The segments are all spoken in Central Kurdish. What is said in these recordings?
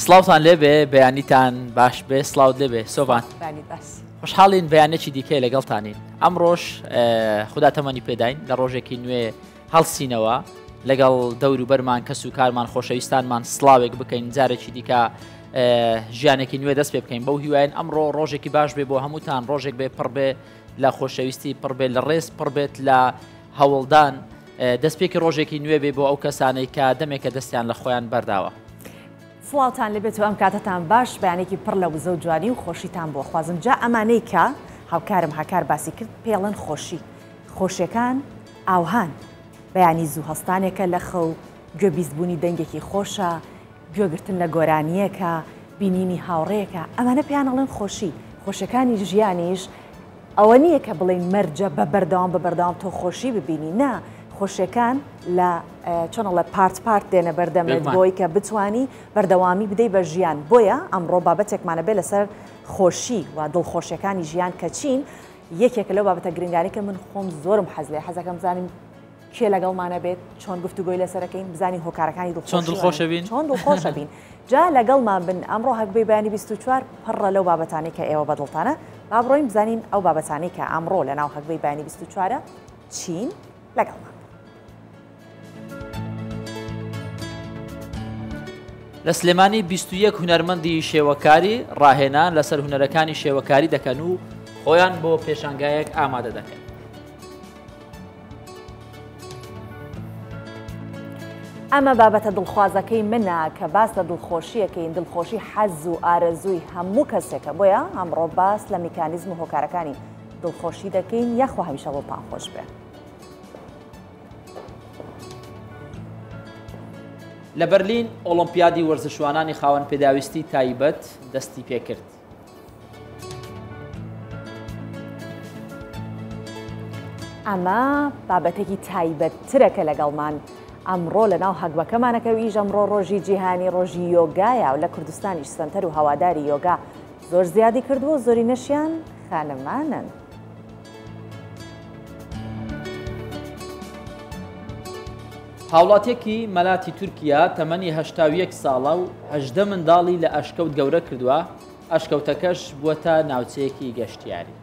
سڵاوتان لێبێ بەیانیتان باش بێ سڵاوت لێبێ سۆبان خوشحاڵین بەیانێکی دیکەی لەگەڵتانین ئەمڕۆژ خوددا تەمەنی پێداین لە ڕۆژێکی نوێ هەڵسینەوە لەگەڵ دەور و بەرمان کەس و کارمان خۆشەویستانمان سڵاوێک بکەین جارێکی دیکە ژیانێکی نوێ دەست پێ بکەین بەو هیوایین ئەمڕۆ ڕۆژێکی باش بێ بۆ هەمووتان ڕۆژێک بێ پڕ بێ لە خۆشەویستی پڕ بێ لە ڕێز پڕ بێت لە هەوڵدان دەستپێکی ڕۆژێکی نوێ بێ بۆ ئەو کەسانەی کە دەمێکە دەستیان لە خۆیان بەرداوە. سڵاوتان لەبێت و ئەم کاتتان باش بەیانێکی پڕ لە وزە و جوانی و خۆشیتان بۆ خوازم جا ئەمانەی کە هاوکارم هاکار باسی کرد پێڵەن خۆشی خۆشیەکان ئاوهان بەیانی زوو هەستانێکە لە خەو گوێبیستبوونی دەنگێکی خۆشە گوێگرتن لە گۆرانیەکە بینینی هاوڕێیەکە ئەمانە پێیانەڵێن خۆشی خۆشیەکانی ژیانیش ئەوە نییە کە بڵێن مەرجە بە بەردەوام تۆ خۆشی ببینی نا خۆشیەکان لە چۆنە لە پارت دێنە بەردەمێت بۆی کە بتوانی بەردەوامی بدەی بە ژیان بۆیە ئەمڕۆ بابەتێکمانە بێ لەسەر خۆشی و دڵخۆشیەکانی ژیان کە چین یەکێکە لەو بابەتە گرنگانی کە من خۆم زۆرم حەز لێ حەزەکەم بزانیم کێ لەگەڵمانە بێت چۆن گفتوگۆی لەسەرەکەین بزانی هۆکارەکانی چۆن دڵخۆشە بین جا لەگەڵمان بن ئەمڕۆ هەکبەی بەیانی 24 پڕە لەو بابەتانی کە ئێوە بەدڵتانە با بڕۆین بزانین ئەو بابەتانەی کە ئەمڕۆ لە ناو هەکبەی بەیانی 24 چین لەگەڵمان. لە سلێمانی 21 هونەرمەندی شێوەکاری ڕاهێنان لەسەر هونەرەکانی شێوەکاری دەکەن و خۆیان بۆ پێشانگایەک ئامادە دەکەن. ئەمە بابەتە دڵخوازەکەی منە کە باس لە دڵخۆشیەکەین دڵخۆشی حەز و ئارەزووی هەموو کەسێکە بۆیە ئەمڕۆ باس لە میکانیزم و هۆکارەکانی دڵخۆشی دەکەین یەخوا هەمیشە دڵتان خۆش بێ. لە بەرلین ئۆلۆمپیادی وەرزشوانانی خاوەن پێداویستی تایبەت دەستی پێکرد. ئەمە بابەتێکی تایبەتترەکە لەگەڵمان ئەمڕۆ لە ناو هەگبەکەمانەکەویش ئەمڕۆ ڕۆژی جیهانی ڕۆژی یۆگایە و لە کوردستانیش سنتەر و هەواداری یۆگا زۆر زیادی کردووە زۆری نەشیان خانەمانن. هاوڵاتیەکی مەلاتی تورکیا تەمەنی 81 ساڵە و 18 منداڵی لە ئەشکەوت گەورە کردووە ئەشکەوتەکەش بووەتە ناوچەیەکی گەشتیاری.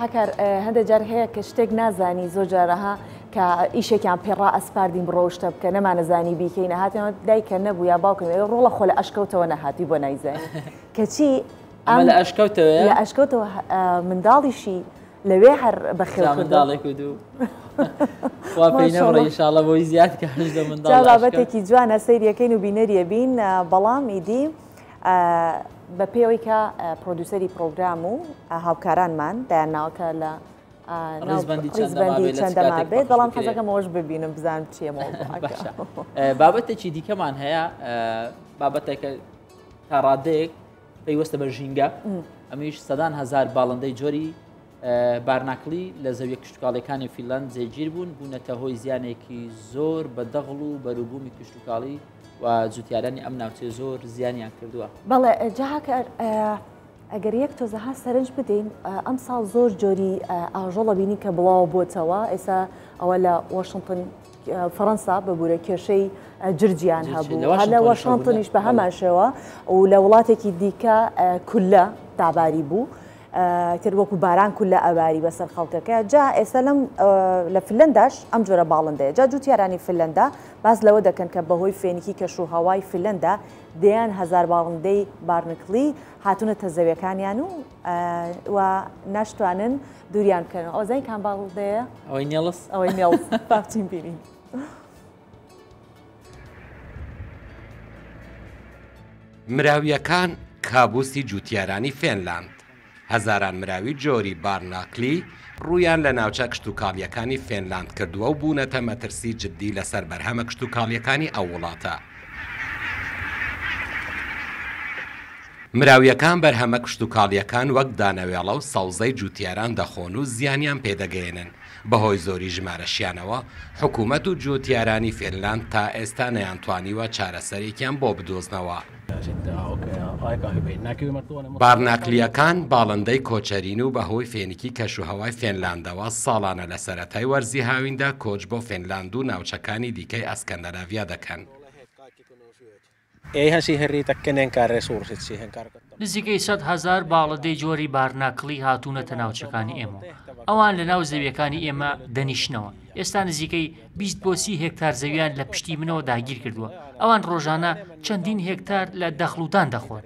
هەکار هەندێک جار هەیە کە شتێک نازانی زۆر جارەها کە ئیشێکیان پێڕا ئەسپاردین بڕۆ شتە بکە نەمانەزانی بیکەینە هاتیەوە دایکە نەبوو یا باوکم ڕۆڵە خۆ لە ئەشکەوتەوە نەهاتی بۆ نایزانی کەچی لە ئەشکەوتەوە منداڵیشی لەوێ هەر بەخێڵێک دوو ئینشاءڵە بۆی زیاد کە بابەتێکی جوانە سەیریەکەین و بینەریە بین بەڵام ئیدی بە پێوەی کە پرۆدوسەری پرۆگرام و هاوکارانمان دایانناوکە لە ڕیزبەندی چەندەما بێت بەڵام حەزەکەم ئەوەش ببینم بزانم چیەمەوە. بابەتێکی دیکەمان هەیە بابەتێکە تا ڕادەیەک پێیوەستە بە ژینگە ئەمیش سەدان هزار باڵندەی جۆری بارناکلی لە زەویە کشتتوکاڵەکانی فیلەند جێگیر بوون بوونەتە هۆی زیانێکی زۆر بە دەغڵ و بەروبوومی کشتتوکاڵی و جوتیارانی ئەم ناوچێ زۆر زیانیان کردووە. بەڵێ جاکە ئەگەر یەک تۆزەها سەرنج بدەین ئەم ساڵ زۆر جۆری ئاژۆڵە بینی کە بڵاو بۆتەوە ئێستا ئەوە لە واشنگتن فەڕەنسا بەبوورە کێشەی جرجیان هەبوو هەر لە واشنگتنیش بە هەماشەوە و لە وڵاتێکی دیکە کولە داباری بوو تر وەکو باران کولە ئەباری بەسەر خەڵکەکە جا ئێستا لەم لە فلەنداش ئەم جۆرە باڵندەیە جا جوتیارانی فلەندا باز لەوە دەکەن کە بەهۆی فێنکی کەش و هەوای فلەندا دەیان هزار باڵندەی بارنکلی هاتوونەتە زەویەکانیان و ناشتوانن دووریان بکەن. ئەوزای کام باڵندەیە ئەوەی نێڵس ئەوەی نێڵس باچین بینین. مراویەکان کابوسی جوتیارانی فێنلاند هەزاران مراوی جۆری بارناکلی ڕوویان لە ناوچە کشتتوکاڵیەکانی فێنلاند کردووە و بوونەتە مەترسی جددی لەسەر بەرهەمە کشتتوکاڵیەکانی ئەو وڵاتە. مراویەکان بەرهەمە کشتتوکاڵیەکان وەک دانەوێڵە و سەوزەی جوتیاران دەخۆن و زیانیان پێدەگەێنن. بەهۆی زۆری ژمارەشیانەوە حکوومەت و جوتیارانی فێنلاند تا ئێستا نەیانتوانیوە چارەسەرێکیان بۆ بدۆزنەوە. بارناکلیەکان باڵندەی کۆچەرین و بەهۆی فێنکی کەشوهەوای فێنلاندەوە ساڵانە لە سەرەتای وەرزی هاویندا کۆچ بۆ فێنلاند و ناوچەکانی دیکەی ئەسکەندەناڤیا دەکەن. نزیکەی 100,000 باڵندەی جۆری بارناکڵی هاتوونەتە ناوچەکانی ئێمە. ئەوان لە ناو زەویەکانی ئێمە دەنیشنەوە. ئێستا نزیکەی 20 بۆ 30 هێکتار زەویان لە پشتی منەوە داگیر کردووە. ئەوان ڕۆژانە چەندین هێکتار لە دەخلوتان دەخۆن.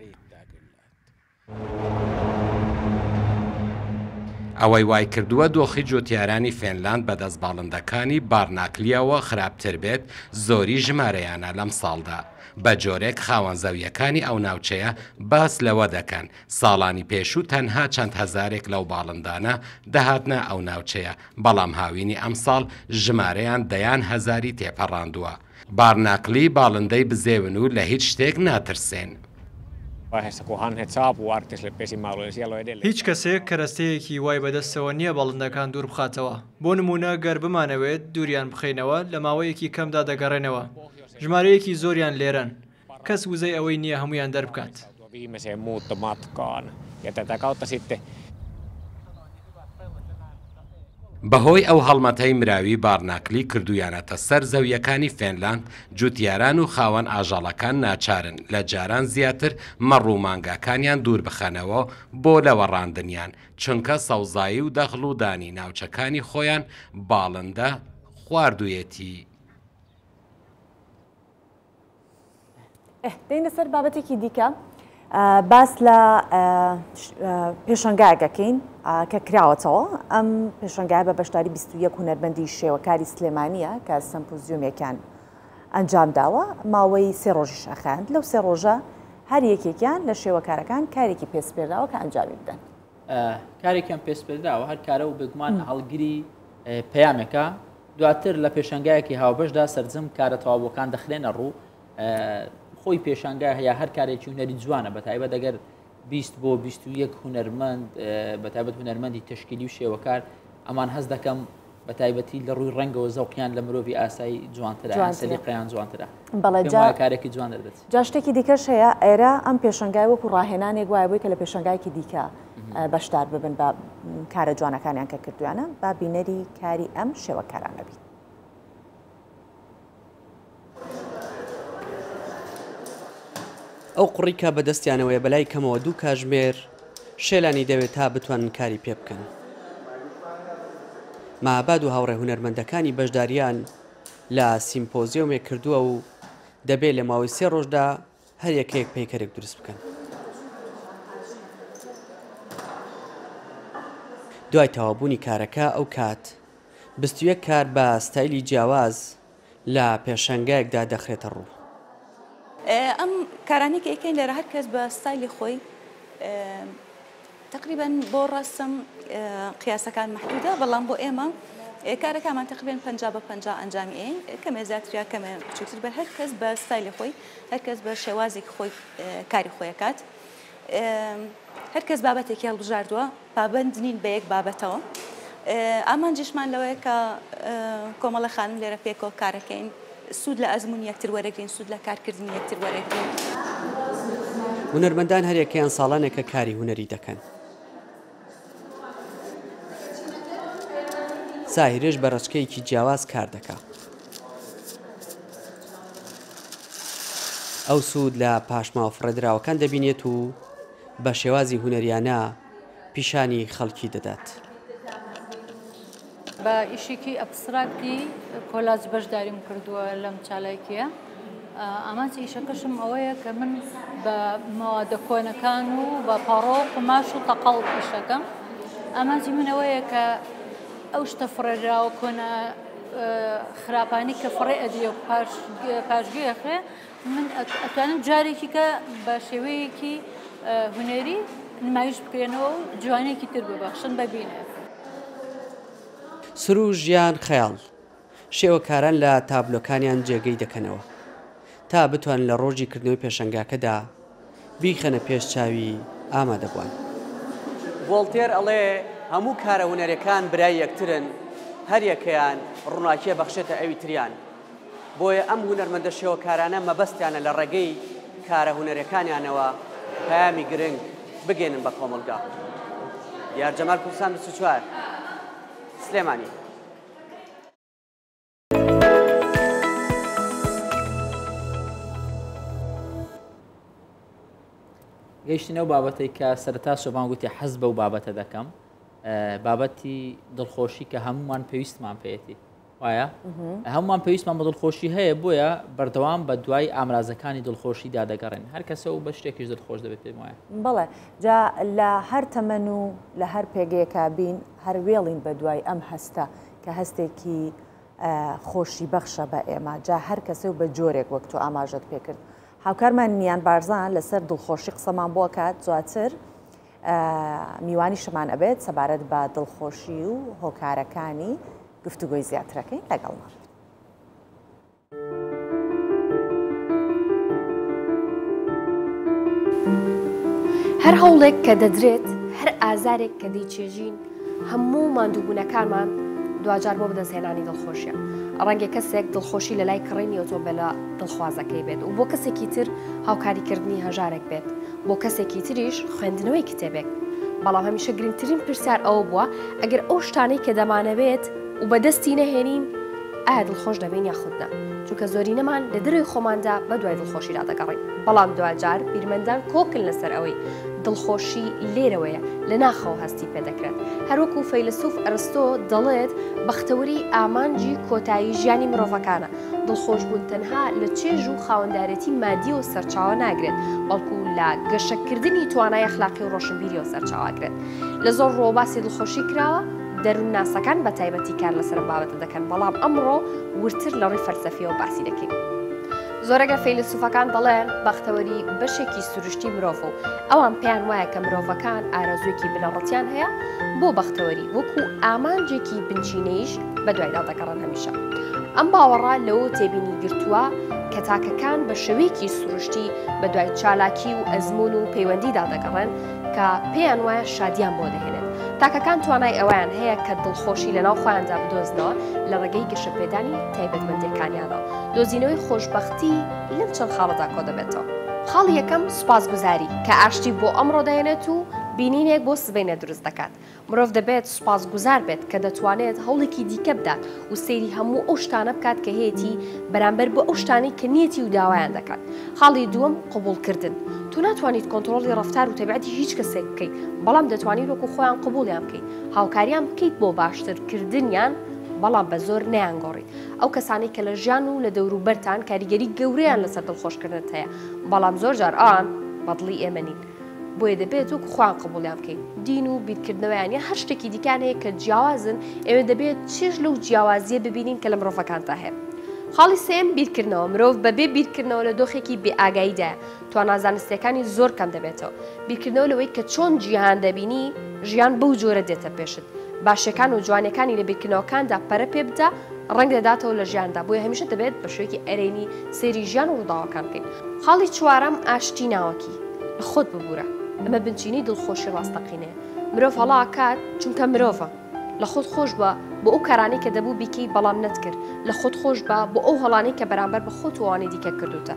ئەوەی وای کردووە دۆخی جوتیارانی فێنلاند بەدەست باڵندەکانی بارناکلیەوە خراپتر بێت زۆری ژمارەیانە لەم ساڵدا. بە جۆرێک خاوەن زەویەکانی ئەو ناوچەیە باس لەوە دەکەن ساڵانی پێشوو تەنها چەند هەزارێک لەو باڵندانە دەهاتنە ئەو ناوچەیە بەڵام هاوینی ئەمساڵ ژمارەیان دەیان هەزاری تێپەڕاندووە. بارناکلی باڵندەی بزێون و لە هیچ شتێک ناترسێن. هیچ کەسێک کەرەستەیەکی وای بەدەستەوە نییە باڵندەکان دوور بخاتەوە. بۆ نمونە گەر بمانەوێت دووریان بخەینەوە لە ماوەیەکی کەمدا دەگەڕێنەوە. ژمارەیەکی زۆریان لێرەن. کەس وزەی ئەوەی نییە هەمویان دەربکات. بەهۆی ئەو هەڵمەتەی مراوی بارناکلی کردویانەتە سەر زەویەکانی فێنلاند جوتیاران و خاوەن ئاژەڵەکان ناچارن لە جاران زیاتر مەڕوومانگاکانیان دوور بخەنەوە بۆ لەوەڕاندنیان چونکە سەوزایی و دەخل و دانی ناوچەکانی خۆیان باڵندە خواردوویەتی. دەینە سەر بابەتێکی دیکە باس لە پێشەنگایەکەکەین کە کراوەتەوە. ئەم پێشەنگای بە بەشداری 21 هونەرمەندی شێوەکاری سلێمانیە کە سەمپۆزیۆمێکیان ئەنجام داوە ماوەی 3 ڕۆژی شەخاند. لەو 3 ڕۆژە هەر یەکێکیان لە شێوەکارەکان کارێکی پێسپێرداوە کە ئەنجامی بدەن. کارێکیان پێسپێرداوە هەر کارە و بگومان هەڵگیری پەیامێکە دواتر لە پێشەنگایەکی هاوبەشدا سەرجەم کارە تەواوەکان دەخلێنە ڕوو. خۆی پێشانگای هەیە هەر کارێکی هونەری جوانە بەتایبەت دەگەر 20 بۆ 21 هونەرمەند بەتایبەت هونەرمەندی تشکیلی و شێوەکار ئەمان هەست دەکەم بەتایبەتی لە ڕووی ڕەنگەوە زەوقیان لە مرۆڤی ئاسایی جوانترە سەلیقەیان جوانترە کارێکی جوان دەبێت. جا شتێکی دیکەش هەیە ئێرە ئەم پێشەنگای وەکو ڕاهێنانێک وایە بووی کە لە پێشەنگایکی دیکە بەشدار ببن بە کارە جوانەکانیان کە کردویانە با بینەری کاری ئەم شێوەکارانە بیت. ئەو قوڕیکە بەدەستیانەوەی بەلای کەمەوە 2 کاتژمێر شێلانی دەوێت تا بتوانن کاری پێ بکەن. ماباد و هاوڕێ هونەرمەندەکانی بەشداریان لە سیمپۆزیۆمێک کردووە و دەبێت لە ماوەی 3 ڕۆژدا هەر یەکەیەک پەیکەرێک دروست بکەن. دوای تەوابوونی کارەکە ئەو کات 21 کار بە ستایلی جیاواز لە پێشەنگایەکدا دەخرێتە ڕوو. ئەم کارانی کە ئەیکەین لێرە هەر کەس بە ستایلی خۆی تقریبا بۆ ڕاستم قیاسەکان محدودە بەڵام بۆ ئێمە کارەکەمان تقریبا 50 بە 50 ئەنجامی ئێین کەمێ زیاتریا کەمێ بچووتر بە هەر کەس بە ستایلی خۆی هەر کەس بە شێوازێکی خۆی کاری خۆیەکات. هەر کەس بابەتێکی هەڵبژاردووە پابەند نین بە یەک بابەتەوە. ئامانجیشمان لەوەیە کە کۆمەڵە خانم لێرە پێکۆ کارەکەین سود لە ئەزمون یەکتر وەرەگرین سود لە کارکردنی یەکتر وەرەگرین. هونەرمەندان هەر یەکەیان ساڵانێکە کاری هونەری دەکەن. ساهیرێش بە ڕچکەیەکی جیاواز کار دەکات. ئەو سود لە پاشماوە فڕێدراوەکان دەبینێت و بە شێوازی هونەریانە پیشانی خەڵکی دەدات. بە ئیشێکی ئەبستراکتی کۆلاج بەشداریم کردووە لەم چالاکیە. ئامانجی ئیشەکەشم ئەوەیە کە من بە مەوادە کۆنەکان و بە پەڕۆ قماش و تەقەڵ ئیشەکەم. ئامانجی من ئەوەیە کە ئەو شتە فڕێدراوە کۆنە خراپانی کە فڕێ ئەدیە و پاشگوێخێ من ئەتوانم جارێکی کە بە شێوەیەکی هونەری نمایش بکرێنەوە و جوانێکی تر ببەخشن ببینێ. سروش ژیان خەیاڵ شێوەکاران لە تابلۆکانیان جێگەی دەکەنەوە تا بتوان لە ڕۆژی کردنەوەی پێشەنگاکەدا بیخەنە پێش چاوی ئامادەبووان. ڤۆڵتێر ئەڵێ هەموو کارە هونەرەکان برای یەکترن هەر یەکەیان ڕووناکیە بەخشێتە ئەوی تریان. بۆیە ئەم هونەرمەندە شێوەکارانە مەبەستیانە لە ڕێگەی کارە هونەرەکانیانەوە پامی گرنگ بگەێنن بە کۆمەلگا. یار جەمال کوردستان 24 سلێمانی. گەیشتنەوە بابەتەی کە سەرەتا سۆبان گوتی حەز بەو بابەتە دەکەم، بابەتی دڵخۆشی کە هەمومان پێویستمان پێێتی وایە هەمومان پێویستمان بە دڵخۆشی هەیە، بۆیە بەردەوام بە دوای ئامرازەکانی دڵخۆشی دادەگەڕێن، هەر کەسە و بە شتێکیش دڵخۆش دەبێت پێم وایە. بەڵێ جا لە هەر تەمەن و لە هەر پێگەیەکە بین هەر وێڵین بە دوای ئەم هەستە کە هەستێکی خۆشی بەخشە بە ئێمە، جا هەر کەسە و بە جۆرێک وەک تۆ ئاماژەت پێکرد. هاوکارمان نیان بارزان لەسەر دڵخۆشی قسەمان بۆ کات زواتر میوانی شمان ئەبێت سەبارەت بە دڵخۆشی و هۆکارەکانی گفتوگۆی زیاترەکەی لەگەڵمان. هەر هەوڵێک کە دەدرێت هەر ئازارێک کە دەیچێژین هەموو ماندووبوونەکانمان دوجار بۆ بدەستهێنانی دڵخۆشیە. ڕەنگە کەسێک دڵخۆشی لە لای کڕینی ئۆتۆ بە لە دڵخوازەکەی بێت و بۆ کەسێکی تر هاوکاریکردنی هەژارێک بێت، بۆ کەسێکی تریش خوێندنەوەی کتێبێک. بەڵام هەمیشە گرنگترین پرسیار ئەوە بووە ئەگەر ئەو شتانەی کە دەمانەوێت و بەدەستی نەهێنین ئایا دڵخۆش دەبین یاخودنا، چونکە زۆرینەمان لە دەروی خۆماندا بە دوای دڵخۆشیدا دەگەڕین. بەڵام دوجار بیرمەندان کۆکن لەسەر ئەوەی دڵخۆشی لێرەوەیە لە ناخەوە هەستی پێدەکرێت. هەروەکو فەیلسوف ئەرستۆ دەڵێت بەختەوەری ئامانجی کۆتایی ژیانی مرۆڤەکانە، دڵخۆشبوون تەنها لە چێژ و خاوەندارەتی مادی و سەرچاوە ناگرێت، بەڵکو لە گەشەکردنی توانای ئەخلاقی و ڕۆشنبیری و سەرچاواگرێت. لە زۆر ڕۆباسی دڵخۆشی کراوە دەروون ناسەکان بە تایبەتی کار لەسەر بابەتە دەکەن، بەڵام ئەمڕۆ ورتر لە ڕووی فەلسەفیەوە باسی دەکەین. زۆرەگە فەیلسوفەکان دەڵێن بەختەوەری بەشێکی سروشتی مرۆڤ و ئەوان پێیان وایە کە مرۆڤەکان ئارەزوویەکی بنەڕەتیان هەیە بۆ بەختەوەری وەکو ئامانجێکی بنچینەیش بە دوایدا دەگەڕن هەمیشە. ئەم باوەڕا لەوە تێبینی گرتووە کە تاکەکان بە شێوەیەکی سروشتی بە دوای چالاکی و ئەزمون و پەیوەندیدا دەگەڕن کە پێیان وایە شادیان بۆ دەهێنێت. تاکەکان توانای ئەویان هەیە کە دڵخۆشی لە ناو خۆیاندا بدۆزنەوە لە ڕێگەی گەشەپێدانی تایبەتمەندیەکانیانەوە. دۆزینەوەی خۆشبەختی لەم چەند خاڵەدا کۆ دەبێتەوە. خاڵی یەکەم سوپاسگوزاری کە ئاشتی بۆ ئەمڕۆ دەهێنێت و بینینێک بۆ سبەینە دروست دەکات. مرۆڤ دەبێت سوپاسگوزار بێت کە دەتوانێت هەوڵێکی دیکە بدات و سەیری هەموو ئەو شتانە بکات کە هەیەی بەرامبەر بۆ ئەو شتانی کە نیەتی و داوایان دەکات. خاڵی دووەم قبولکردن. تو ناتوانیت کۆنتڕۆڵی ڕەفتار و تەبیعەتی هیچ کەسێک بکەیت، بەڵام دەتوانیت وەکو خۆیان قبوڵیان بکەیت، هاوکاریان بکەیت بۆ باشترکردنیان، بەڵام بە زۆر نەیانگۆڕیت. ئەو کەسانی کە لە ژیان و لە دەوروبەرتان کاریگەری گەورەیان لەسەر دڵخۆشکردنت هەیە، بەڵام زۆر جار ئەوان بەدڵی ئێمە نین. بۆیە دەبێت وەکو خۆیان قبوڵیان بکەین. دین و بیرکردنەوەیان یا هەر شتێکی دیکان هەیە کە جیاوازن، ئێوە دەبێت چێژ لەو جیاوازیە ببینین کە لە مرۆڤەکانتا هەیە. خاڵی سێم بیرکردنەوە. مرۆڤ بەبێ بیرکردنەوە لە دۆخێکی بێئاگاییدایە، توانازانستیەکانی زۆر کەم دەبێتەوە. بیرکردنەوە لەوەی کە چۆن جیهان دەبینی ژیان بەو جۆرە دێتە پێشت. باشەکان و جوانەکانی لە بیرکردنەوەکاندا پەرە پێ بدە ڕنگ دەداتەوە لە ژیاندا، بۆیە هەمیشە دەبێت بە شوێکی ئەرێنی سەیری ژیان و ڕووداوەکان بکەین. خاڵی چوارەم ئاشتی ناوەکی. لە خۆت ببوورە. ئەمە بنچینی دڵخۆشی ڕاستەقینەیە. مرۆڤ هەڵاکات چونکە مرۆڤە. لە خۆت خۆش بە بۆ ئەو کارانەی کە دەبوو بیکەی بەڵام نەتکرد. لە خۆت خۆش بە بۆ ئەو هەڵانەی کە بەرامبەر بە خۆت وانەی دیکە کردوتە.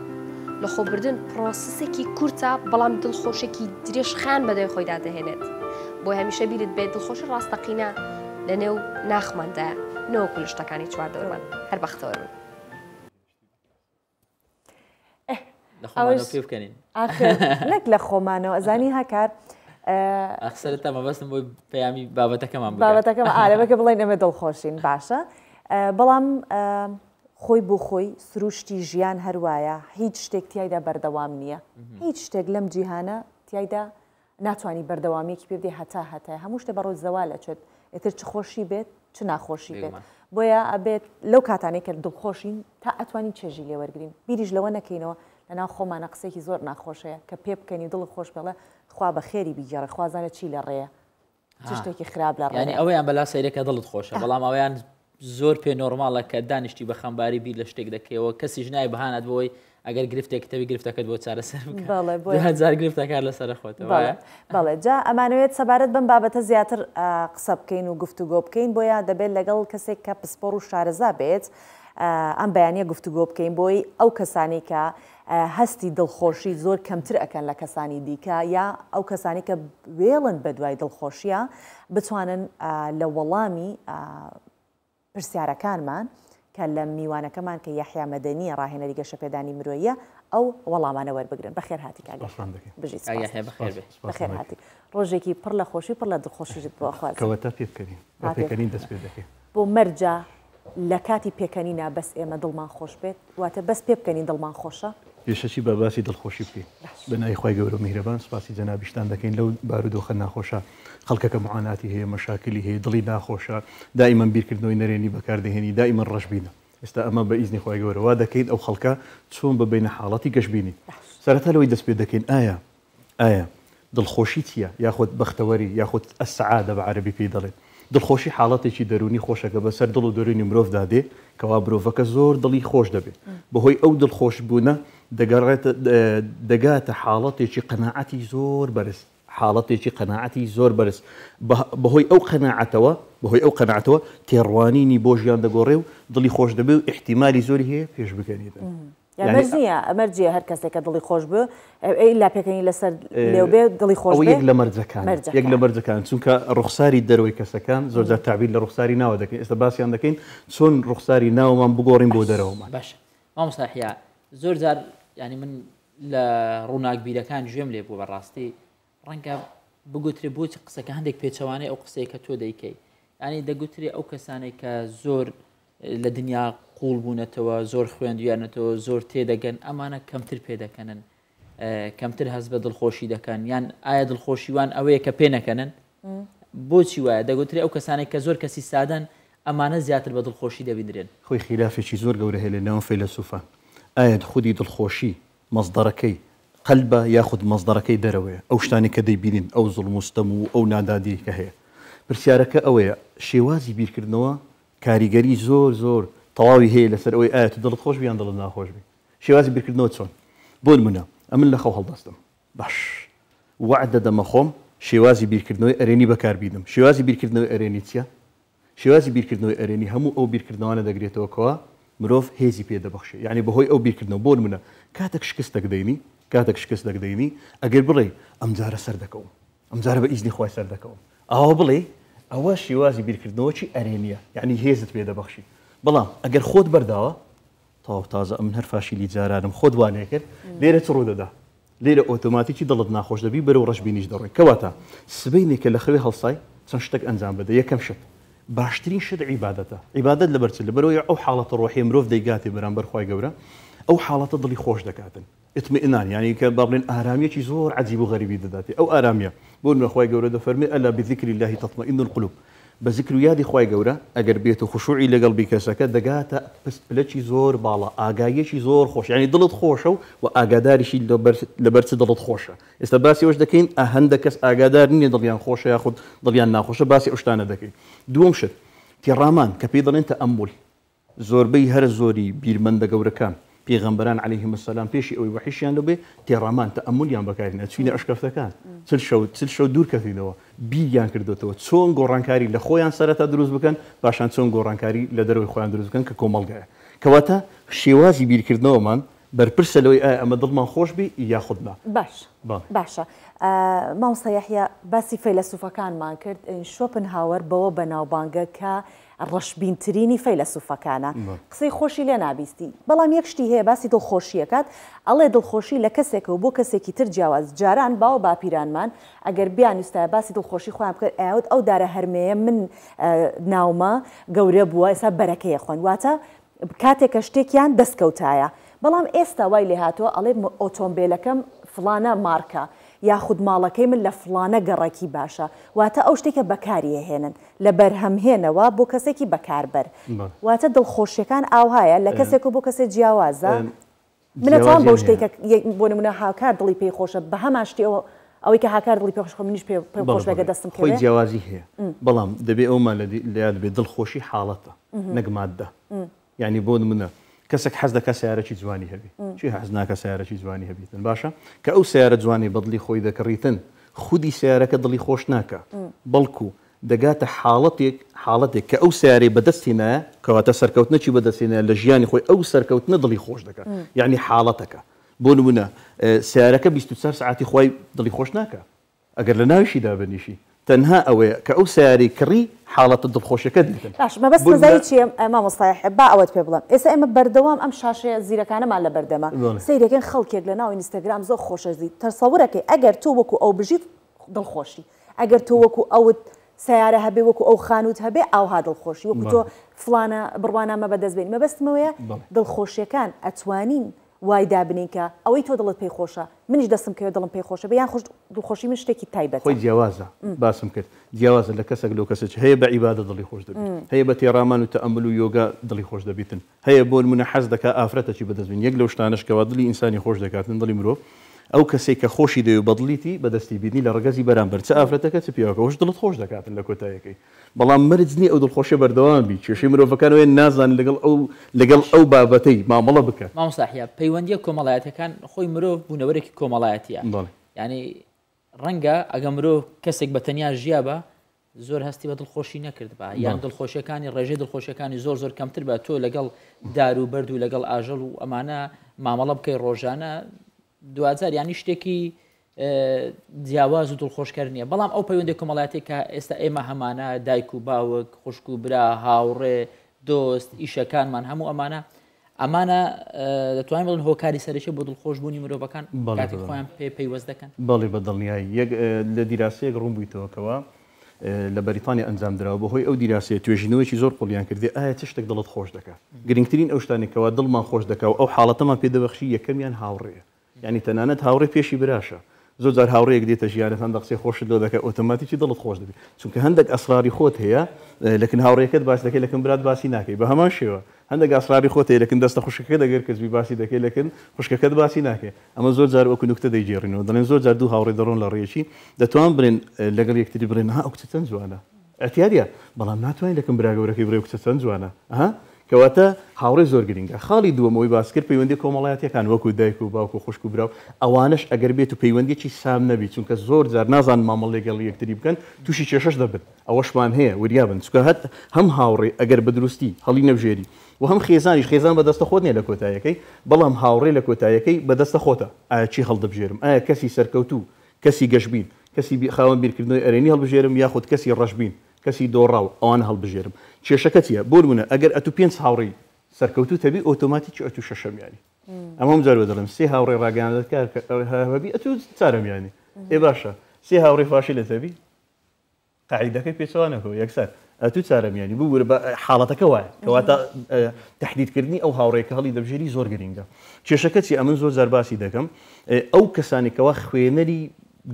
لە خۆبردن پرۆسسێکی کورتە، بەڵام دڵخۆشێکی درێژخان بەدەی خۆیدا دەهێنێت. بۆ هەمیشە بیرت بێت دڵخۆشی ڕاستەقینە لە نێو ناخماندایە، نەوەکو لە شتەکانی چواردەوەمان. هەر بەختەوەر بن. پێ بکەنین نەک لە خۆمانەوە ئەزانی هەکار ئەخسەرت مەبەستم بۆی پەیامی بابەتەکەمان بابەتەکەم ئالەبەکە بڵێن ئەمە دڵخۆشین باشە، بەڵام خۆی بۆ خۆی سروشتی ژیان هەروایە هیچ شتێک تایدا بەردەوام نییە. هیچ شتێک لەم جیهانە تایدا ناتوانانی بەردەوامێکی پێ بدەی هەتا هەتای هەموو شتە بەڕۆ زەوالە چێت ئێتر چ خۆشی بێت چ ناخۆشی بێت. بۆیە ئەبێت لەو کاتانەی کە دڵخۆشین تا ئەتوانی چێژی لێوەرگین. بیریش لەوە نەکەینەوە لەناو خۆمانە قسێکی زۆر ناخۆشەیە کە پێ بکەنی دڵ خۆش بڵێ خوا بە خێری بیگەڕێ، خوازانە چی لە ڕێیە چ شتێکی خراپ لە ڕێ. ینی ئەوەیان بەلا سەیرەکە دڵت خۆشە، بەڵام ئەویان زۆر پێ نۆرماڵە کە دانیشتی بە خەمباری بیر لە شتێک دەکەیەوە کەسی ژنای بەهانات بۆی ئەگەر گرفتێک تەوی گرفتەکەت بۆ چارەسەر بکە گرفتەکار لەسەر خۆتە. بەڵێ جا ئەمانەوێت سەبارەت بم بابەتە زیاتر قسە بکەین و گفتوگۆ بکەین، بۆیە دەبێت لەگەڵ کەسێک کە پسپۆڕ و شارەزا بێت ئەم بەیانیە گفتوگۆ بکەین بۆی ئەو کەسانی کە هەستی دڵخۆشی زۆر کەمتر ئەکەن لە کەسانی دیکە یا ئەو کەسانی کە وێڵن بە دوای دڵخۆشیە بتوانن لە وەڵامی پرسیارەکانمان کە لە میوانەکەمان کە یەحیا مەدەنیە ڕاهێنەری گەشەپێدانی مرۆییە ئەو وەڵامانە وەربگرن. بەخێر هاتی بەخێر هاتی ڕۆژێکی پڕ لە خۆشی پڕ لە دڵخۆشیت بۆ خوازکەوەتە پێکەنین دەست پێ دەکەین بۆ مەرجە لە کاتی پێکەنینا بەس ئێمە دڵمان خۆش بێت واتە بەس پێ بکەنین دڵمان خۆشە پێشەچی بە باسی دڵخۆشی بکەین بەنای خی گەورە میهرەبان سپاسی جەنابیشتان دەکەین لەو بارودۆخە ناخۆشە خەڵکەکە معاناتی هەیە مەشاکلی هەیە دڵی ناخۆشە دائیمەن بیرکردنەوەی نەرێنی بەکاردەهێنی دائیمەن ڕەشبینە ئێستا ئەمە بە ئیزنی خی گەورە وا دەکەین ئەو خەڵکە چۆن بە بینە حاڵەتی گەشتبینی سەرەتا لەوەی دەست پێ دەکەین ئایا دڵخۆشی چییە یاخود بەختەوەری یاخود ئەسعادە بە عەربی پێی دەڵێن دڵخۆشی حاڵەتێکی دەرونی خۆشەکە بەسەر دڵ و دەرونی مرۆڤ دادێ کەوا مرۆڤەکە زۆر دڵی خۆش دەبێت بەهۆی ئەو دڵخۆش بوونە دەگاتە حاڵەتێکی قەناعەتی زۆر بەرز حاڵەتێکی قەناعەتی زۆر بەرز بەهۆی ئەو قەناعەتەوە تێڕوانینی بۆ ژیان دەگۆڕێ و دڵی خۆش دەبێت و احتیمالی زۆری هەیە پێش بکەنیدن ئەمەرجە هەر کەسێکە دڵی خۆش بێ لا پێکەنی لەسەر لێو بێ دڵی خۆش یەک لە مەرجەکان چونکە ڕوخساری دەرەوەی کەسەکان زۆرجار تعبیر لە ڕوخساری ناوە دەکەین ئێستا باسییان دەکەین چۆن ڕوخساری ناومان بگۆڕین بۆ دەرەوەمان باش مامۆستاحیا زۆر جار ینی من لە ڕووناکبیرەکان گوێم لێ بوو بەڕاستی ڕەنگە بگوترێ بۆچ قسەکە هەندێک پێچەوانەی ئەو قسەیە کە تۆ دەیکەی ینی دەگوترێ ئەو کەسانێک کە زۆر لە دنیا قوڵ بوونەتەوە زۆر خوێندویانەتەوە زۆر تێدەگەن ئەمانە کەمتر پێدەکەنن کەمتر هەست بە دڵخۆشی دەکەن یان ئایا دڵخۆشیوان ئەوەیە کە پێ نەکەنن بۆچی وایە دەگوترێ ئەو کەسانێک کە زۆر کەسی سادەن ئەمانە زیاتر بە دڵخۆشی دەبیندرێن خۆی خلافێکی زۆر گەورە هەیە لە ناو فەیلسوفان ئایا خودی دڵخۆشی مەصدەرەکەی قەلبە یاخود مەصدەرەکەی دەرەوەیە ئەو شتانی کە دەیبینین ئەو زوڵم و ستەم و ئەو نادادی کە هەیە پرسیارەکە ئەوەیە شێوازی بیرکردنەوە کاریگەری زۆر تەواوی هەیە لەسەر ئەوەی ئایا تو دڵت خۆش بیان دڵت ناخۆش بی شێوازی بیرکردنەوە چۆن بۆ نمونە ئەمن لە خەو هەڵدەستم باش وعدە دەمە خۆم شێوازی بیرکردنەوەی ئەرێنی بەکاربیدم شێوازی بیرکردنەوەی ئەرێنی چییە شێوازی بیرکردنەوەی ئەرێنی هەموو ئەو بیرکردنەوەە دەگرێتەوە کەوا مرۆڤ هێزی پێ دەبەخشێ یعنی بەهۆی ئەو بیرکردنەوە بۆ نمونە کاتێک شکست دەکدەینی ئەگەر بڵێ ئەمجارە سەر دەکەوم ئەمجارە بە ئیزنی خۆی سەر دەکەوم ئەوە بڵێ ئەوە شێوازی بیرکردنەوەی ئەرێنیە یعنی هێزت پێ دەبەخشی بەڵام ئەگەر خۆت بەرداوە تازە ئەمن هەر فاشیلی جارانم خۆت وانێ کرد لێرە چ ڕوو دەدا لێرە ئۆتۆماتیکی دڵت ناخۆش دەبی بەرەو ڕەشبینیش دەڕۆی کەواتە سبەینێکە لە خەوێ هەڵسای چەند شتێک ئەنجام بدە یەکەم شت باشترین شت عیبادەتە عیبادەت لەبەرچ لەبەرەوەی ئەو حاڵەتە ڕۆحی مرۆڤ دەیگاتێ بەرامبەر خوای گەورە ئەو حاڵەتە دڵی خۆش دەکاتن ئتمئنان یعنی کە بڵێن ئارامەیەکی زۆر عەجیب و غەریبی دەداتێ ئەو ئارامە بۆ خوای گەورە دەفەرمێ ئەلا بذکر الله تطمئن القلوب بە ذکر و یادی خوای گەورە ئەگەر بێت و خشوعی لەگەڵ بیکەسەکە دەگاتە پلەکی زۆر باڵا ئاگایەکی زۆر خۆش ینی دڵت خۆشە و ئاگاداریشی لەبەرچ دڵت خۆشە ئێستا باسی ئەوش دەکەین هەندە کەس ئاگادار نییە دڵیان خۆشە یاخود دڵیان ناخۆشە باسی ئەوشتانە دەکەین دووەم شت تێڕامان کە پێی دەڵێن تەئەمول زۆربەی هەر زۆری بیرمەندە گەورەکان پێغەمبەران عەلەیهیم السەلام پێشی ئەوەی وحیشیان لەبێ تێڕامان تەئەمولیان بەکارهێنا چوینە ئەشکەفتەکان چل شەو دوور کەوتینەوە بیریان کردوتەوە چۆن گۆڕانکاری لە خۆیان سەرەتا دروست بکەن پاشان چۆن گۆڕانکاری لە دەرەوەی خۆیان دروست بکەن کە کۆمەڵگایە کەواتە شێوازی بیرکردنەوەمان بەرپرسە لەوەی ئایا ئەمە دڵمان خۆش بی یاخودنا باشە مامۆستا یەحیا باسی فەیلسوفەکانمان کرد شۆپنهاوەر بەوە بەناوبانگە کە ڕەشبینترینی فەیلسوفەکانە قسەی خۆشی لێ نابیستی بەڵام یەک شتی هەیە باسی دڵخۆشیەکات ئەڵێ دڵخۆشی لە کەسێکە و بۆ کەسێکی تر جیاواز جاران باوە باپیرانمان ئەگەر بیانویستایە باسی دڵخۆشی خۆیان بکرد ئاوت ئەو دارە هەرمەیە من ناومە گەورە بووە ئێستا بەرەکەیە خوۆن واتە کاتێکە شتێکیان دەستکەوتایە بەڵام ئێستا وای لێ هاتووە ئەڵێ ئۆتۆمبیلەکەم فلانە مارکە یاخود ماڵەکەی من لە فلانە گەڕێکی باشە واتە ئەو شتێکە بەکاریە هێنن لە بەرهەمهێنەوە بۆ کەسێکی بەکاربەر واتە دڵخۆشیەکان ئاوهایە لە کەسێک و بۆ کەسێک جیاوازە منەتوان بۆ شتێکە بۆ نمونە هاوکار دڵی پێی خۆشە بە هەمان شتی ئەوەی کە هاکار دڵی پێ خۆش منیش پێ خۆش بێگە دەستم خۆی جیاوازی هەیە بەڵام دەبێ ئەومان لە یاد بێ دڵخۆشی حاڵەتە نەک مادە یعنی بۆ نمونە کەسێک حەز دەکات سیارەکی جوانی هەبی چی حەز ناکە سیارەکی جوانی هەبیتن باشە کە ئەو سیارە جوانی بەدڵی خۆی دەکڕیتن خودی سیارەکە دڵی خۆش ناکە بەڵکو دەگاتە حاڵەتێک کە ئەو سیارەی بەدەستینایە کەواتە سەرکەوتنەکی بەدەستینە لە ژیانی خۆی ئەو سەرکەوتنە دڵی خۆش دەکات یعنی حاڵەتەکە بۆ نمونە سیارەکە 24 ساعتی خۆی دڵی خۆش ناکە ئەگەر لە ناویشیدا بنیشی تەنها ئەوەیە کە ئەو سیاری کڕی حاڵەتە دڵخۆشەکە دیتن. باش مەبەست مەزای چیە مامۆستای با ئەوەت پێ بڵم ئێستا ئێمە بەردەوام ئەم شاشەیە زیرەکانەمان لە بەردەمە سەیرەکەن خەڵکێک لە ناو ئینستاگرام زۆر خۆشەزی تەسەوورەکەی ئەگەر تۆ وەکو ئەو بژیت دڵخۆشی ئەگەر تۆ وەکو ئەوت سیارە هەبێ وەکو ئەو خانوت هەبێ ئاوها دڵخۆشی وەکو تۆ فلانە بڕوانامە بەدەستبێنی مەبەستمەوەیە دڵخۆشیەکان ئەتوانین وای دابنینکە ئەوەی تۆ دڵت پێی خۆشە منیش دەستم کەوێ دڵم پێی خۆشە بەیان دڵخۆشی من شتێکی تایبەت خۆی جیاوازە باسم کرد جیاوازە لە کەسێک لەو کەسێک هەیە بە عیبادە دڵی خۆش دەبێت هەیە بە تێڕامان و تەئەمل و یۆگا دڵی خۆش دەبێتن هەیە بۆ نمونە حەز دەکا ئافرەتەکی بەدەستبێن یەک لەو شتانەشکەوە دڵی ئینسانی خۆش دەکاتن دڵی مرۆڤ ئەو کەسێک کە خۆشی دەوێت بەدڵیتی بەدەستی بینی لە ڕگەزی بەرامبەر چه ئافرەتەکە چ پیاوەکەەوەش دڵت خۆش دەکاتن لە کۆتاییەکەی بەڵام مرج نییە ئەو دڵخۆشیە بەردەوام بی کێشەی مرۆڤەکانەوەی نازان لەگەڵ ئەو بابەتەی مامەڵە بکە مامۆستاحیا پەیوەندیە کۆمەڵایەتەکان خۆی مرۆڤ بوونەوەرێکی کۆمەڵایەتیە ینی ڕەنگە ئەگە مرۆڤ کەسێک بە تەنیا ژیا بە زۆر هەستی بە دڵخۆشی نەکرد بە یان دڵخۆشیەکانی ڕێژەی دڵخۆشیەکانی زۆر کەمتر بە تۆ لەگەڵ دار و بەرد و لەگەڵ ئاژەڵ و ئەمانە مامەڵە بکەی ڕۆژانە دوجار ینی شتێکی جیاواز و دڵخۆشکەر نییە بەڵام ئەو پەیوەندی کۆمەڵایەتی کە ئێستا ئێمە هەمانە دایک و باوک خوشک و برا هاوڕێ دۆست ئیشەکانمان هەموو ئەمانە دەتوانین بڵن هۆکاری سەرەکی بۆ دڵخۆشبوونی مرۆڤەکان کاتی خۆیان پێیوەست دەکەن بەڵێ بەدڵنیایی یەک لە دیراسەیەک ڕوون بوویتەوەکەوە لە بەریتانیا ئەنجام درراوە بەهۆی ئەو دیراسەیە توێژینەوەی زۆر قوڵیان کردی ئایا چ شتێک دڵت خۆش دەکات گرنگترین ئەو شتانێکەوە دڵمان خۆش دەکات ئەو حاڵەتەمان پێدەبەخشی یەکەمیان هاوڕێیە ینی تەنانەت هاوڕێ پێشی براشە زۆر جار هاوڕەیەک دێتە ژیانەت هەندێک قسەی خۆشت لۆ دەکات ئۆتۆماتیکی دڵت خۆش دەبێت چونکە هەندێک ئەسراری خۆت هەیە لەکن هاوڕێیەکەت باس دەکەی لەکن برات باسی ناکەی بە هەمان شێوە هەندێک ئەسراری خۆت هەیە لەکن دەستە خوشکەکە دەگەر کەسبی باسی دەکەی لەکن خوشکەکەت باسی ناکەی ئەمە زۆر جار وەکو نوکتە دەیجێڕینەوە دەڵێن زۆر جار دوو هاوڕێ دەڕۆن لە ڕێیەکی دەتوان برێن لەگەڵ یەکتری برێن ها ئەو کچە چەند جوانە ئەتیادە بەڵام ناتوانین لەکن براگەورەکەی برێ کچە چەند جوانە کەواتە هاوڕێ زۆر گرنگە خاڵی دووەمەوەی باسکرد پەیوەندی کۆمەڵایەتیەکان وەکو دایک و باوک و خوشک و براو ئەوانش ئەگەر بێت و پەیوەندیەکی سام نەبی چونکە زۆر جار نازان مامەڵ لەگەڵ یەکتری بکەن تووشی کێشەش دەبن ئەوەشمان هەیە وریابن چونکە هەت هەم هاوڕێ ئەگەر بە دروستی هەڵی نەبژێری و هەم خێزان بەدەستە خۆت نیە لە کۆتاییەکەی بەڵام هاوڕێ لە کۆتاییەکەی بەدەستە خۆتە ئایا چی هەڵدەبژێرم ئایا کەسی سەرکەوتوو کەسی گەشتبین کەسی خاوەن بیرکردنەوەی ئەرێنی هەڵبژێرم یاخود کەسی ڕەشبین کەسی دۆڕاو ئەوان هەڵبژێرم کێشەکە چیە بۆ نمونە ئەگەر ئەتو پێنج هاوڕێی سەرکەوتوو تەبی ئۆتۆماتیکی ئەتو شەشەمیانی ئەمەم جاروە دەڵێم سێ هاوڕێ ڕاگەاندەکار هەبی ئەتو چارەمیانی ئێ باشە سێ هاوڕێ فاشی لە تەبی قاعیدەکەی پێچوانەکەەوە یەکسەر ئەتو چارەمیانی بوو بە حاڵەتەکە وایە کەواتە تهدیدکردنی ئەو هاوڕێکە هەڵی دەبژێری زۆر گرنگە کێشەکە چی ئەمن زۆر جار باسی دەکەم ئەو کەسانێکەوە خوێنەری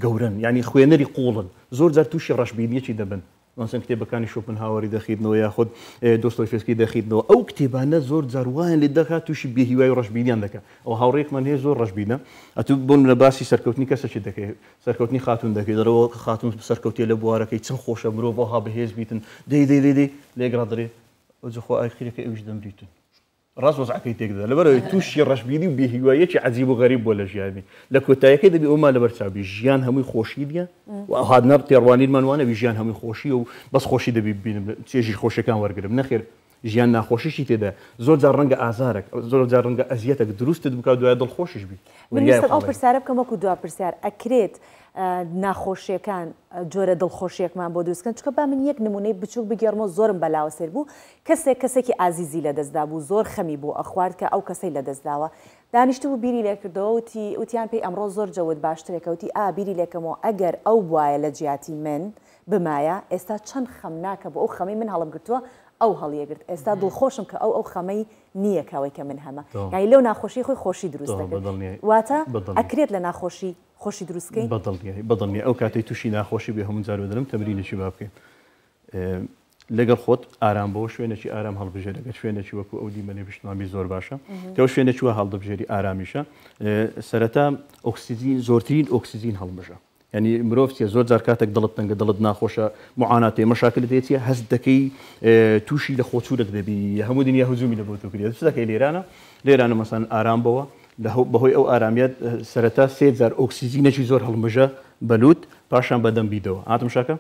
گەورن ینی خوێنەری قوڵن زۆر جار تووشی ڕەشببینیەکی دەبن مثلا کتێبەکانی شۆپنهاوەری دەخیتنەوە یاخود دۆستۆیفسکی دەخیتنەوە ئەو کتێبانە زۆر جاروایان لێ دەکات تووشی بێهیوای ڕەشببینیان دەکات ئەو هاوڕێکمان هەیە زۆر ڕەشببینە ئەتو بۆن لە باسی سەرکەوتنی کەسەکی دەکەی سەرکەوتنی خاتون دەکەی دەرەوە خاتون سەرکەوتێ لە بوارەکەی چەند خۆشە مرۆڤها بەهێز بیتن دەی لێگڕا دەرێ ئەوجخوا ئایخیرەکە ئەوش دەمریتن ڕاست وەزعەکەی تێکدا لەبەرەوەی تووشی ڕەشببینی و بێهیوایەکی عەجیب و غەریب بۆ لە ژیانی لە کۆتاییەکەی دەبی ئەومان لەبەرچاوی ژیان هەمووی خۆشی دیە و هادنەر تێڕوانیرمانوانەوی ژیان هەمووی خۆشی و بەس خۆشی دەبی ببینم چێژی خۆشیەکان وەرگرم نەخێر ژیان ناخۆشیشی تێدا زۆر جار ڕەنگە ئازارێک زۆر جار ڕەنگە ئەزیەتێک دروستت بکات دوای دڵخۆشیش بی ئەو پرسیارە بکەم وەکو دوا پرسیار ئەکرێت ناخۆشیەکان جۆرە دڵخۆشیەکمان بۆ دروستکەن چکە با من یەک نمونەی بچووک بگەڕمەوە زۆرم بەلاوە سێر بوو کەسێکی ئازیزی لە دەستدا بوو زۆر خەمی بوو ئەخوارد کە ئەو کەسەی لە دەستداوە دانیشت بوو بیری لێکردەوە وتیان پێی ئەمڕۆ زۆر جەوت باشترێکەوتی بیری لێکەمەوە ئەگەر ئەو وایە لە جیاتی من بمایە ئێستا چەند خەم ناکە بۆ ئەو خەمی من هەڵم گرتووە ئەو هەڵیەگرت ئێستا دڵخۆشم کە ئەو خەمەی نییە کەوەی کە من هەمە یعنی لەو ناخۆشی خۆی خۆشی دروست دەکەن واتە ئەکرێت لە ناخۆشی خۆشی دروستکەین بەدڵنیە ئەو کاتەی تووشی ناخۆشی بێ هەموو جار دەرم تەمرینێکی با بکەین لەگەڵ خۆت ئارام بەوە شوێنێکی ئارام هەڵبژێرەکە شوێنێکی وەکو ئەو دیمەنێ بشتنامی زۆر باشە کەەوە شوێنێکی وە هەڵدەبژێری ئارامیشە سەرەتا ئۆکسیجین زۆرترین ئۆکسیجین هەڵبژە ینی مرۆڤ زۆر جار کاتێک دڵت تەنگە دڵت ناخۆشە معاناتێ مەشاکلت هەیە هەست دەکەی تووشی لە خۆچوورت دەبی هەموو دنیا هەجومی لە بۆ تۆ کردێت دەکەی لێرانە مەسەن ئارام بەوە بەهۆی ئەو ئارامیت سەرەتا 3000 ئۆکسیجینێکی زۆر هەڵمژە بەلووت پاشان بەدەم بیدەوە هاتم شاکە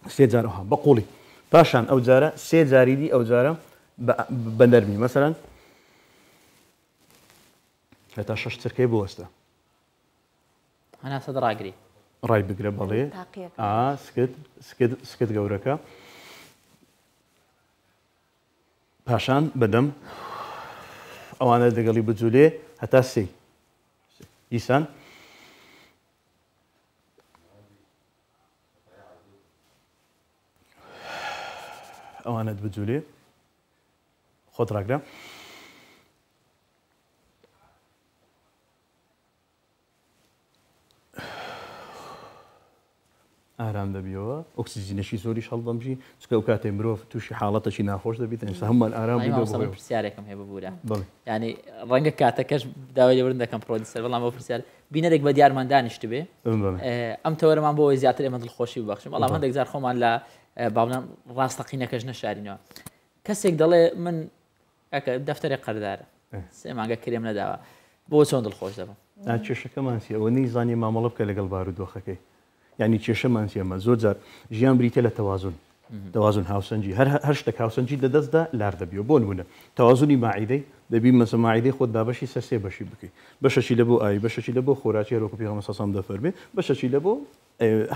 3000 بە قوڵی پاشان ئەو جارە 3 جاریدی ئەو جارە بە نەرمی مەسەرەن هەتا 6 چرکەی بوەستە هەناسە دڕاگری ڕای بگرە بەڵێ سکت گەورەکە پاشان بەدەم ئەوانە دەگەڵی بجوولێ هەتا سێ ئیسان ئەوانت بجوولێ خۆت ڕاگرە ئارام دەبیەوە ئۆکسیجینەشی زۆری هەڵدەمژی چکە ئەو کاتێ مرۆڤ تووشی حاڵەتەشی ناخۆش دەبێت ئێستا هەمومان ئارام پرسیارێکم هەیە ببوورە ینی ڕەنگە کاتەکەش داوای لێورن دەکەم پرۆدیسەر بەڵام بۆ پرسیار بینەرێک بە دیارمان دانیشت بێ ئەم تەوەرەمان بۆ زیاتر ئێمە دڵخۆشی ببەخشین بەڵام هەندێک جار خۆمان لە باونان ڕاستەقینەکەش نەشارینەوە کەسێک دەڵێ من دەفتەرێک قەردارە سێ مانگە کرێم نەداوە بۆ چۆن دڵخۆش دەبم کێشەکەمانسی ئەوە نەیزانی مامەڵە بکە لەگەڵ بارودۆخەکەی یعنی کێشەمانسیەمە زۆر جار ژیان بریتە لە تەوازن هاوسەنجی هەر شتێک هاوسەنجی لەدەستدا لار دەبیەوە بۆ نمونە تەوازنی ماعیدەی دەبی مەسە ماعیدەی خۆت بابەشی سەر بەشی بکەیت بەشەشی لە بۆ ئاوی بەشەشی لە بۆ خۆراکی هەروەکو پێغەمبەر سەسەڵام دەفەرمێ بەشەشی لە بۆ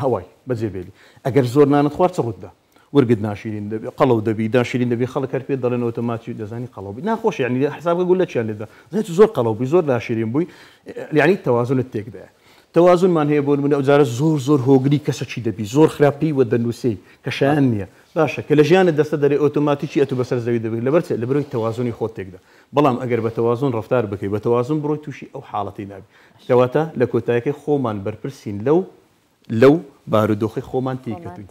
هەوای بەجێبێلی ئەگەر زۆر نانت خوارد چ ڕووتدا ورگت ناشرین دەبێ قەڵەو دەبی داشرین دەبی خەڵک هەر پێ دەڵێن ئۆتۆماتی دەزانی قەڵەوبی ناخۆش یعنی حسابە گول لە چیان لێدا زێت زۆر قەڵەوبی زۆر ناشرین بووی یعنی تەوازنت تێکدایە تەوازنمان هەیە بۆ نمونە ئەوجارە زۆر هۆگری کەسەکی دەبی زۆر خراپی وە دەنووسێ کە شایان نییە باشە کە لە ژیانت دەستە دەرێ ئۆتۆماتیکی ئەتو بەسەر زەوی دەبێت لە بەرەوەی تەوازنی خۆت تێکدا بەڵام ئەگەر بە تەوازن ڕەفتار بکەیت بە تەوازن بڕۆی تووشی ئەو حاڵەتی نابی کەواتە لە کۆتاییەکەی خۆمان بەرپرسین لەو بارودۆخی خۆمان تێکەوتوین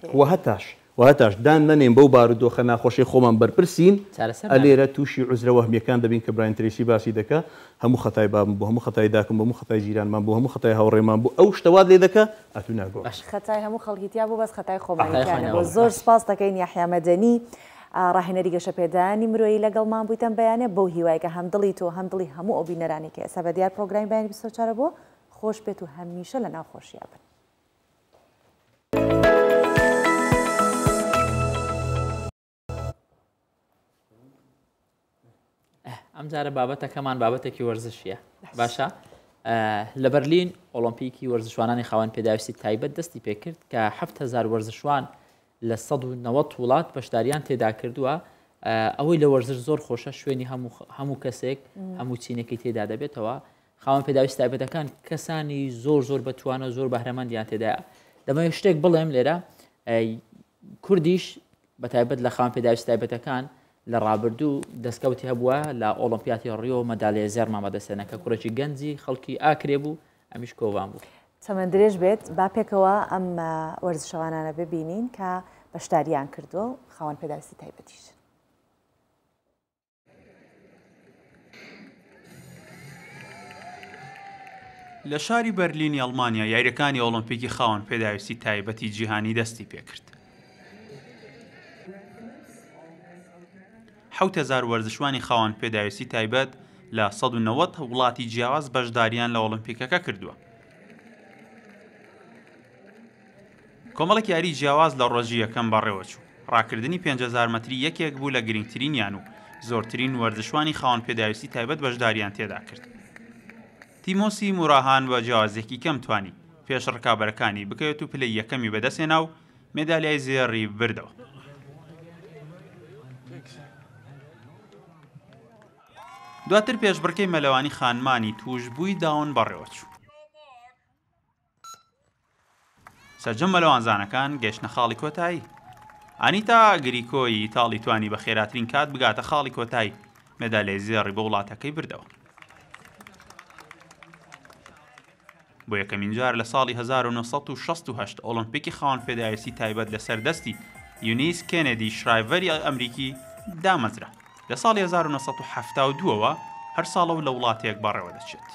وهتاش دان نەنێن بەو بارودۆخە ناخۆشی خۆمان بەرپرسین ئەلێرە تووشی عوزرە وەهمیەکان دەبین کە براین تریسی باسی دەکە هەموو خەتای بابم بۆ هەموو خەتای داکەم بۆ هەموو خەتای جیرانمان بۆ هەموو خەتای هاوڕێمان بوو ئەو شتەوات لێ دەکە ئەتو ناگۆ خەتای هەموو خەڵکیتیا بوو بەس خەتای خۆمانیانە زۆر سپاس دەکەین یحیا مەدەنی ڕاهێنەری گەشەپێدانی مرۆیی لەگەڵمان بوویتەن بەیانێ بەو هیوایکە هەم دڵی تۆ هەم دڵی هەموو ئەو بینەرانی کە ئێستا بە دیار پرۆگرامی بەیانی 24 بۆ خۆش بێت و هەمیشە لە ناوخۆشییا بن. ئەم جارە بابەتەکەمان بابەتێکی وەرزشیە باشە لە بەرلین ئۆلۆمپیکی وەرزشوانانی خاوەن پێداویستی تایبەت دەستی پێکرد کە 7,000 وەرزشوان لە 190 وڵات بەشداریان تێدا کردووە ئەوەی لە وەرزش زۆر خۆشە شوێنی هەموو کەسێک هەموو چینێکی تێدا دەبێتەوە خاوەن پێداویستی تایبەتەکان کەسانی زۆر بەتوانە زۆر بەهرەمەندیان تێدایە دەمەوێت شتێک بڵێم لێرە کوردیش بە تایبەت لە خاوەن پێداویستی تایبەتەکان لە ڕابردوو دەستکەوتی هەبووە لە ئۆلۆمپیاتی ڕیۆ مەدالیە زێڕمان بەدەستێنە کە کوڕێکی گەنجی خەڵکی ئاکرێ بوو ئەمیش کۆڤان بوو چەمەند درێژ بێت با پێکەوە ئەم وەرزشەوانانە ببینین کە بەشداریان کردووە و خاوەن پێداویستی تایبەتیش. لە شاری بەرلینی ئەڵمانیا یاریەکانی ئۆلۆمپیکی خاوەن پێداویستی تایبەتی جیهانی دەستی پێکرد. 7,000 وەرزشوانی خاوەن پێداویستی تایبەت لە 190 وڵاتی جیاواز بەشداریان لە ئۆلۆمپیکەکە کردووە. کۆمەڵێک یاری جیاواز لە ڕۆژی یەکەم بەڕێوەچوو. ڕاکردنی 5,000 مەتری یەکێک بوو لە گرنگترینیان و زۆرترین وەرزشوانی خاوەن پێداویستی تایبەت بەشداریان تێدا کرد. تیمۆسی موراهان بە جیاوازێکی کەم توانی پێش ڕکابەرەکانی بکەوێت و پلەی یەکەمی بەدەستێنا و مێدالیای زێڕی بردەوە. دواتر پێشبڕکەی مەلەوانی خانمانی توش بووی داون بەڕێوەچوو. سەرجەم مەلەوانزانەکان گەشتنە خاڵی کۆتایی. ئانیتا گریکۆی ئیتاڵی توانی بە خێراترین کات بگاتە خاڵی کۆتایی مێدالیای زێڕی بە وڵاتەکەی بردەوە. بۆ یەکەمین جار لە ساڵی 1968 ئۆلۆمپیکی خاوەن پێداویستی تایبەت لەسەر دەستی یونیس کێنێدی شرایڤەری ئەمریکی دامەزرا. لە ساڵی 1972ەوە هەر ساڵەوە لە وڵاتێک بەڕێوە دەچێت.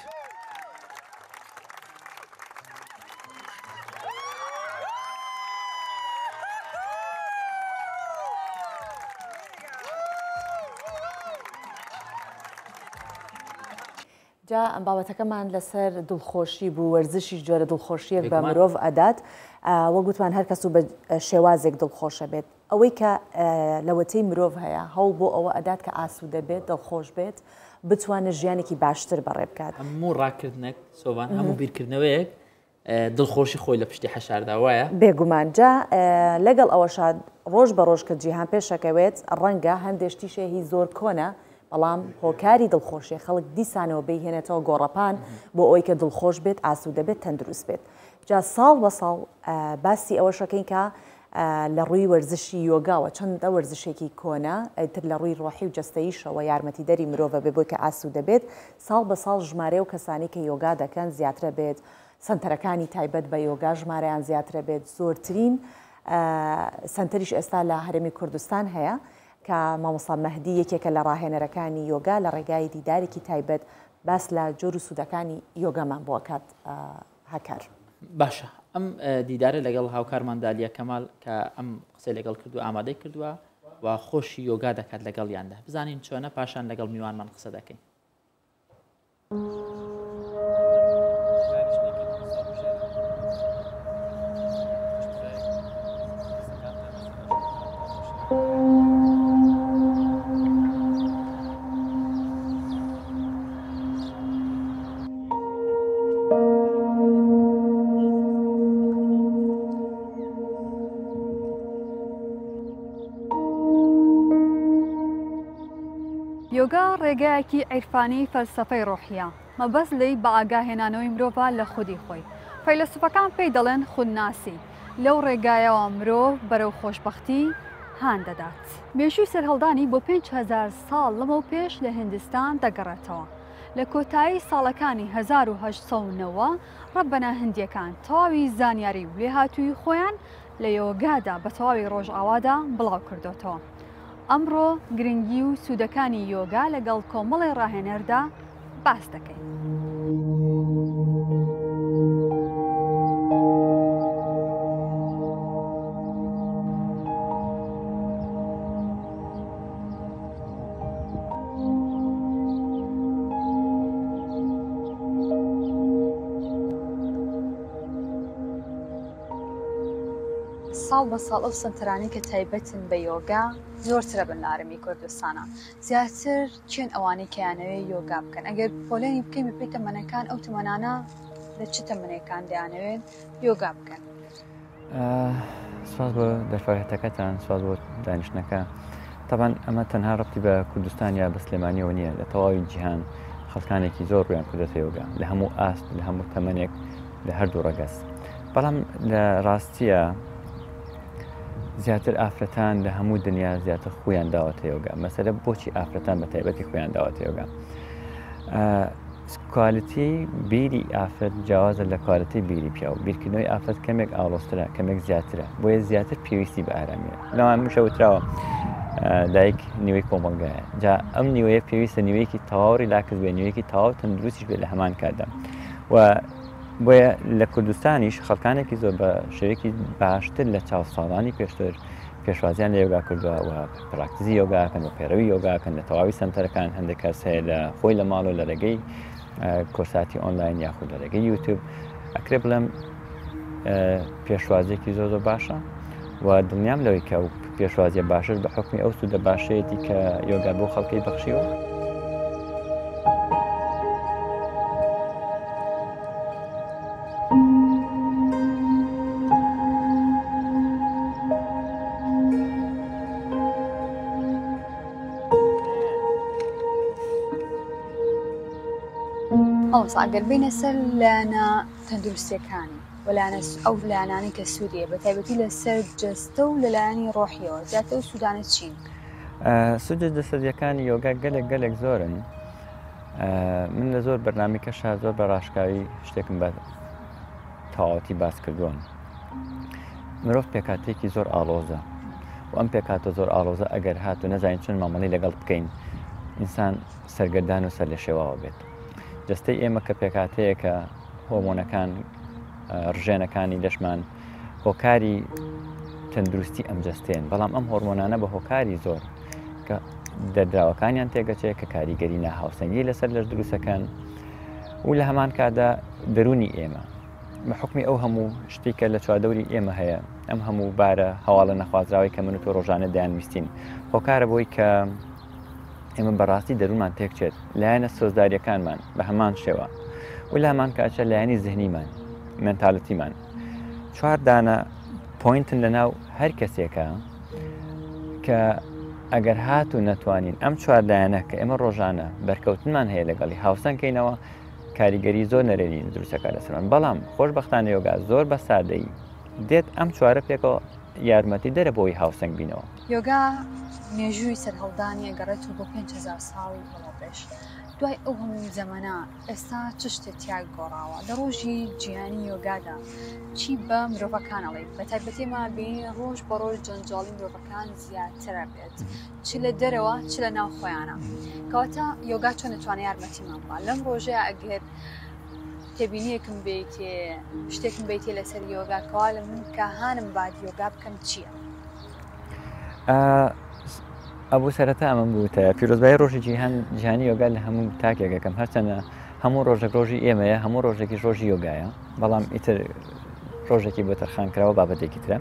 جا ئەم بابەتەکەمان لەسەر دڵخۆشی بوو وەرزشی جۆرە دڵخۆشیەک بە مرۆڤ ئەدات وە گوتمان هەر کەس و بە شێوازێک دڵخۆشە بێت ئەوەی کە لەوەتەی مرۆڤ هەیە هەوڵ بۆ ئەوە ئەدات کە ئاسوودە بێت دڵخۆش بێت بتوانێت ژیانێکی باشتر بەڕێ بکات. هەموو ڕاکردنێک سۆڤان هەموو بیرکردنەوەیەک دڵخۆشی خۆی لە پشتی حەشاردا وایە بێگومانجا لەگەڵ ئەوەشا ڕۆژ بە ڕۆژ کە جیهان پێشەکەوێت ڕەنگە هەندێشتیشێهی زۆر کۆنە بەڵام هۆکاری دڵخۆشیە خەڵک دیسانەوە بهێنێتەوە گۆڕەپان بۆ ئەوی کە دڵخۆش بێت ئاسوودە بێت تەندروست بێت جا ساڵ بە ساڵ باسی ئەوەشەکەین کە لە ڕووی وەرزشی یۆگاوە چەندە وەرزشێکی کۆنا ئەتر لە ڕووی ڕۆحی و جەستەییشەوە یارمەتیدەری مرۆڤ بێ بۆی کە ئاسوودە بێت ساڵ بە ساڵ ژمارە و کەسانی کە یۆگا دەکەن زیاترە بێت سنتەرەکانی تایبەت بە یۆگا ژمارەیان زیاترە بێت زۆرترین سنتەریش ئێستا لە هەرێمی کوردستان هەیە کە مامۆستا مەهدی یەکێکە لە ڕاهێنەرەکانی یۆگا لە ڕێگای دیدارێکی تایبەت باس لە جۆر و سوودەکانی یۆگامان بۆ کات هەکار. باشە ئەم دیدارە لەگەڵ هاوکارماندا لیا کەمال کە ئەم قسەی لەگەڵ کردو ئامادەی کردووە و خۆشی یۆگا دەکات لەگەڵیاندا بزانین چۆنە پاشان لەگەڵ میوانمان قسە دەکەین. یۆگا ڕێگایەکی عیرفانی فەلسەفەی ڕۆحیە مەبەست لی بە ئاگاهێنانەوەی مرۆڤ لە خودی خۆی فەیلسوفەکان پێی دەڵێن خودناسی لەو ڕێگایەوە مرۆڤ بەرەو خۆشبەختی هان دەدات. مێژووی سەرهەڵدانی بۆ 5,000 ساڵ لەمەو پێش لە هیندستان دەگەڕێتەوە. لە کۆتایی ساڵەکانی 1890 ڕەبەنە هەندیەکان تەواوی زانیاری و لێهاتووی خۆیان لە یۆگادا بە تەواوی ڕۆژئاوادا بڵاو کردوتەوە. ئەمڕۆ گرنگی و سوودەکانی یۆگا لەگەڵ کۆمەڵی ڕاهێنەردا باس دەکەین. ساڵ بە ساڵ ئەو سنتەرانی کە تایبەتن بە یۆگا زۆرترە بن لە ئارەمی کوردستانە زیاتر چێن ئەوانەی کەیانەوێت یۆگا بکەن ئەگەر پۆلێنی بکەین بە پێی تەمەنەکان ئەو تەمەنانە لە چ تەمەنەکان دەیانەوێت یۆگا بکەن. سواز بۆ دەرفەتەکەتان سواز بۆ دانیشتنەکە تەبان ئەمە تەنها ڕەتی بە کوردستان یا بە سلێمانیەوە نییە لە تەواوی جیهان خەڵکانێکی زۆر ڕویان کردێتە یۆگا لە هەموو ئاست لە هەموو تەمەنێک لە هەردوو ڕەگەس بەڵام لە ڕاستیە زیاتر ئافرەتان لە هەموو دنیا زیاتر خۆیان داوەتە یۆگا مەسەلە بۆچی ئافرەتان بە تایبەتی خۆیان داوەتە یۆگا کوالیتی بیری ئافرەت جیاوازە لە کوالیتی بیری پیا و بیرکردنەوەی ئافرەت کەمێک ئاڵۆسترە کەمێک زیاترە بۆیە زیاتر پێویستی بە ئارامیە لەوان مشەوتراوە دایک نیوەی کۆمەڵگایە جا ئەم نیوەیە پێویستە نیوەیەکی تەواوی لاکەس بێ نیوەیەکی تەواو تەندروستیش بێت لە هەمان کاتدا و بۆیە لە کوردستانیش خەڵکانێکی زۆر بە شێوەیەکی باشتر لە چاو ساڵانی پێشتر پێشوازیان لە یۆگا کردووە و پراکتیزی یۆگاکەن و پێڕەوی یۆگاکەن لە تەواوی سنتەرەکان هەندێک کەس هەیە لە خۆی لە ماڵ و لە ڕێگەی کۆرساتی ئۆنلاین یاخود لە ڕێگەی یوتیوب ئەکرێ بڵێم پێشوازیێکی زۆر باشە و دڵنیام لەوەی کە پێشوازیە باشش بە حکمی ئەو سوودە باشەیەتی کە یۆگا بۆ خەڵکی بەخشیوە. ئەگەر بینە سەر لایەنە تەندروستیەکانی وەلایەنە ئەو لایەنانی کە سوودیە بە تایبەتی لەسەر جەستە و لەلایەنی ڕۆحیەوە زیاتر و سوودانە چین؟ سوودە جەسەدیەکانی یۆگا گەلێک زۆرن من لە زۆر بەرنامەکەشا زۆر بە ڕاشکاوی شتێکم بە تەواوەتی باس کردووە مرۆڤ پێکاتێکی زۆر ئاڵۆزە و ئەم پێکاتە زۆر ئاڵۆزە ئەگەر هات و نەزانین چۆن مامەڵی لەگەڵ بکەین ئینسان سەرگەردان و سەر لە شێواوە بێت. دەستەی ئێمە کە پێکاتەیە کە هۆمۆنەکان ڕژێنەکانی دەشمان هۆکاری تەندروستی ئەم جەستێن بەڵام ئەم هۆرمۆنانە بە هۆکاری زۆر کە دەردراوەکانیان تێگەچێت کە کاریگەری ناهاوسەنگی لەسەر لەش دروستەکەن و لە هەمان کادا دەرونی ئێمە بە حکمی ئەو هەموو شتی کە لە چوادەوری ئێمە هەیە ئەم هەموو بارە هەواڵە نەخوازراوی کە من و تۆ ڕۆژانە دەیانویستین هۆکارە بۆی کە ئێمە بەڕاستی دەرومان تێکچێت لایەنە سۆزداریەکانمان بە هەمان شێوە و لە هەمان کاتە لایەنی زهنیمان مێنتالەتیمان چوار دانە پوینتن لەناو هەر کەسێکە کە ئەگەر هات و نەتوانین ئەم چوار لایەنە کە ئێمە ڕۆژانە بەرکەوتنمان هەیە لەگەڵی هاوسەنگکەینەوە کاریگەری زۆر نەرێنی دروستەکە لەسەرمان بەڵام خۆشبەختانە یۆگا زۆر بە سادەیی دێت ئەم چوارە پێکەوە یارمەتی دەرە بۆی هاوسەنگ بینەوە یۆگا مێژووی سەرهەڵدانی ئەگەڕێت و بۆ 5000 ساڵی بەڵاپێش دوای ئەو هەموو زەمانە ئێستا چ شتێک تیاک گۆڕاوە لە ڕۆژی جیهانی یۆگادا چی بە مرۆڤەکانەڵێ بە تایبەتێمە بین ڕۆژ بە ڕۆژ جەنجاڵی مرۆڤەکان زیاترە بێت چ لە دەرەوە چ لە ناو خۆیانە کەواتە یۆگا چۆن نتوانێت یارمەتیمان بە لەم ڕۆژەیە ئەگەر تێبینیەکم بیتێ شتێکم بیتێ لەسەر یۆگاکەوا لە من کە هانم باد یۆگا بکەم چییە؟ ئەبوو سەرەتا ئەمە بووتە پیرۆزبای ڕۆژی جیهانی یۆگا لە هەموو تاکێکەکەم هەرچەنە هەموو ڕۆژێک ڕۆژی ئێمەیە هەموو ڕۆژێکی ڕۆژی یۆگایە بەڵام ئیتر ڕۆژێکی بۆ تەرخانکراوە بابەتێکی ترە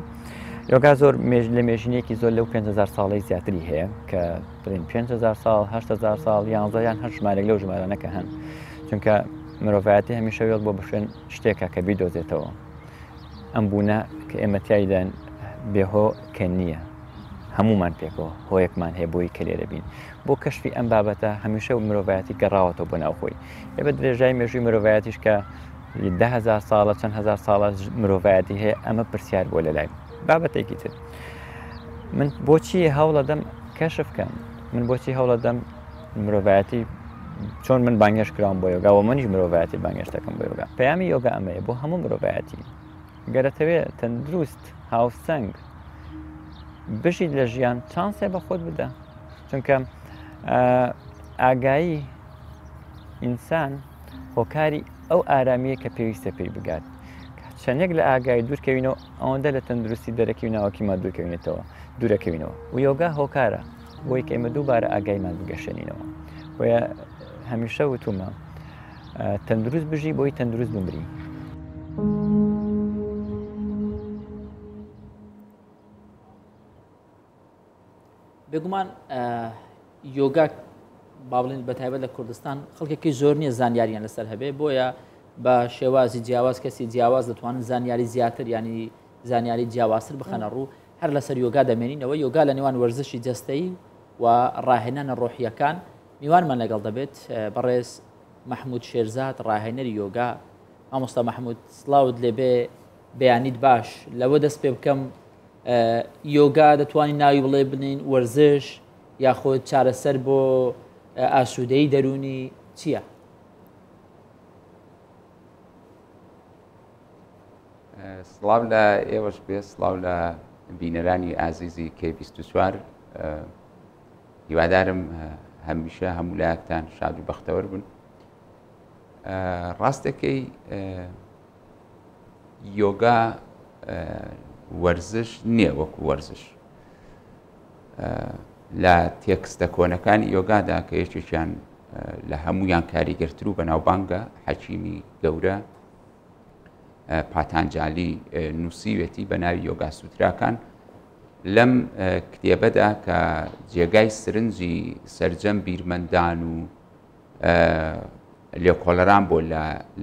یۆگا زۆر لە مێژینێکی زۆر لەو 5000 ساڵی زیاتری هەیە کە بڵین 5000 ساڵ 8000 ساڵ 11 یان هەر ژمارێک لەو ژمارانەکە هەن چونکە مرۆڤایەتی هەمیشە وێڵ بۆ بەشوێن شتێکە کە بیدۆزێتەوە ئەم بوونە کە ئێمە تایدان بێهۆ کە نییە هەمومان پێکەوە هۆیەکمان هەیە بۆی کە لێرە بین بۆ کەشفی ئەم بابەتە هەمیشە و مرۆڤایەتی گەڕاوەتەوە بۆ ناوخۆی ێ بە درێژای مێژووی مرۆڤایەتیش کە 10,000 ساڵە چەند هزار ساڵە مرۆڤایەتی هەیە ئەمە پرسیار بۆ لە لای بابەتێکی تر من بۆچی هەوڵە دەم کەشف بکەم من بۆچی هەوڵە دەم مرۆڤایەتی چۆن من بانگێش کراوم بۆ یۆگا و منیش مرۆڤایەتی بانگێش دەکەم بۆ یۆگا پەیامی یۆگا ئەمەیە بۆ هەموو مرۆڤایەتی گەرەتەوێت تەندروست هاوسەنگ بژیت لە ژیان چانسێ بە خۆت بدە چونکە ئاگایی ئینسان هۆکاری ئەو ئارامیە کە پێویستە پێی بگات چەندێک لە ئاگای دوورکەوینەوە ئەوەندە لە تەندروستی دەرەکەی ناوەکیمان دوورکەوینەوە و یۆگا هۆکارە بۆی کە ئێمە دووبارە ئاگایمان بگەشێنینەوە بۆیە هەمیشە وتومە تەندروست بژی بۆی تەندروست بمری بێگومان یۆگا با بڵێن بە تایبەت لە کوردستان خەڵکێکی زۆر نییە زانیاریان لەسەر هەبێ بۆیە بە شێوازی جیاواز کەسی جیاواز دەتوانن زانیاری زیاتر ینی زانیاری جیاوازتر بخەنە ڕوو هەر لەسەر یۆگا دەمێنینەوە یۆگا لە نێوان وەرزشی جەستەیی و ڕاهێنانە ڕۆحیەکان میوانمان لەگەڵ دەبێت بەڕێز مححمود شێرزاد ڕاهێنەری یۆگا مامۆستا مححمود سڵاوت لێبێ بەیانیت باش لەوە دەست پێ بکەم یۆگا دەتوانین ناوی بڵێ بنین وەرزش یاخۆت چارەسەر بۆ ئاسوودەی دەرونی چییە؟ سڵاو لە ئێوەش بێ سڵاو لە بینەرانی ئازیزی K24 هیوادارم هەمیشە هەموو لایەکتان شاد و بەختەوەر بن ڕاستەکەی یۆگا وەرزش نییە وەکو وەرزش لە تێکستە کۆنەکانی یۆگادا کە یەکێکیان لە هەمویان کاریگەرتر و بەناوبانگە حەکیمی گەورە پاتانجالی نووسیوێتی بە ناوی یۆگا سوتراکان لەم کتێبەدا کە جێگای سرنجی سەرجەم بیرمەندان و لێکۆڵەران بۆ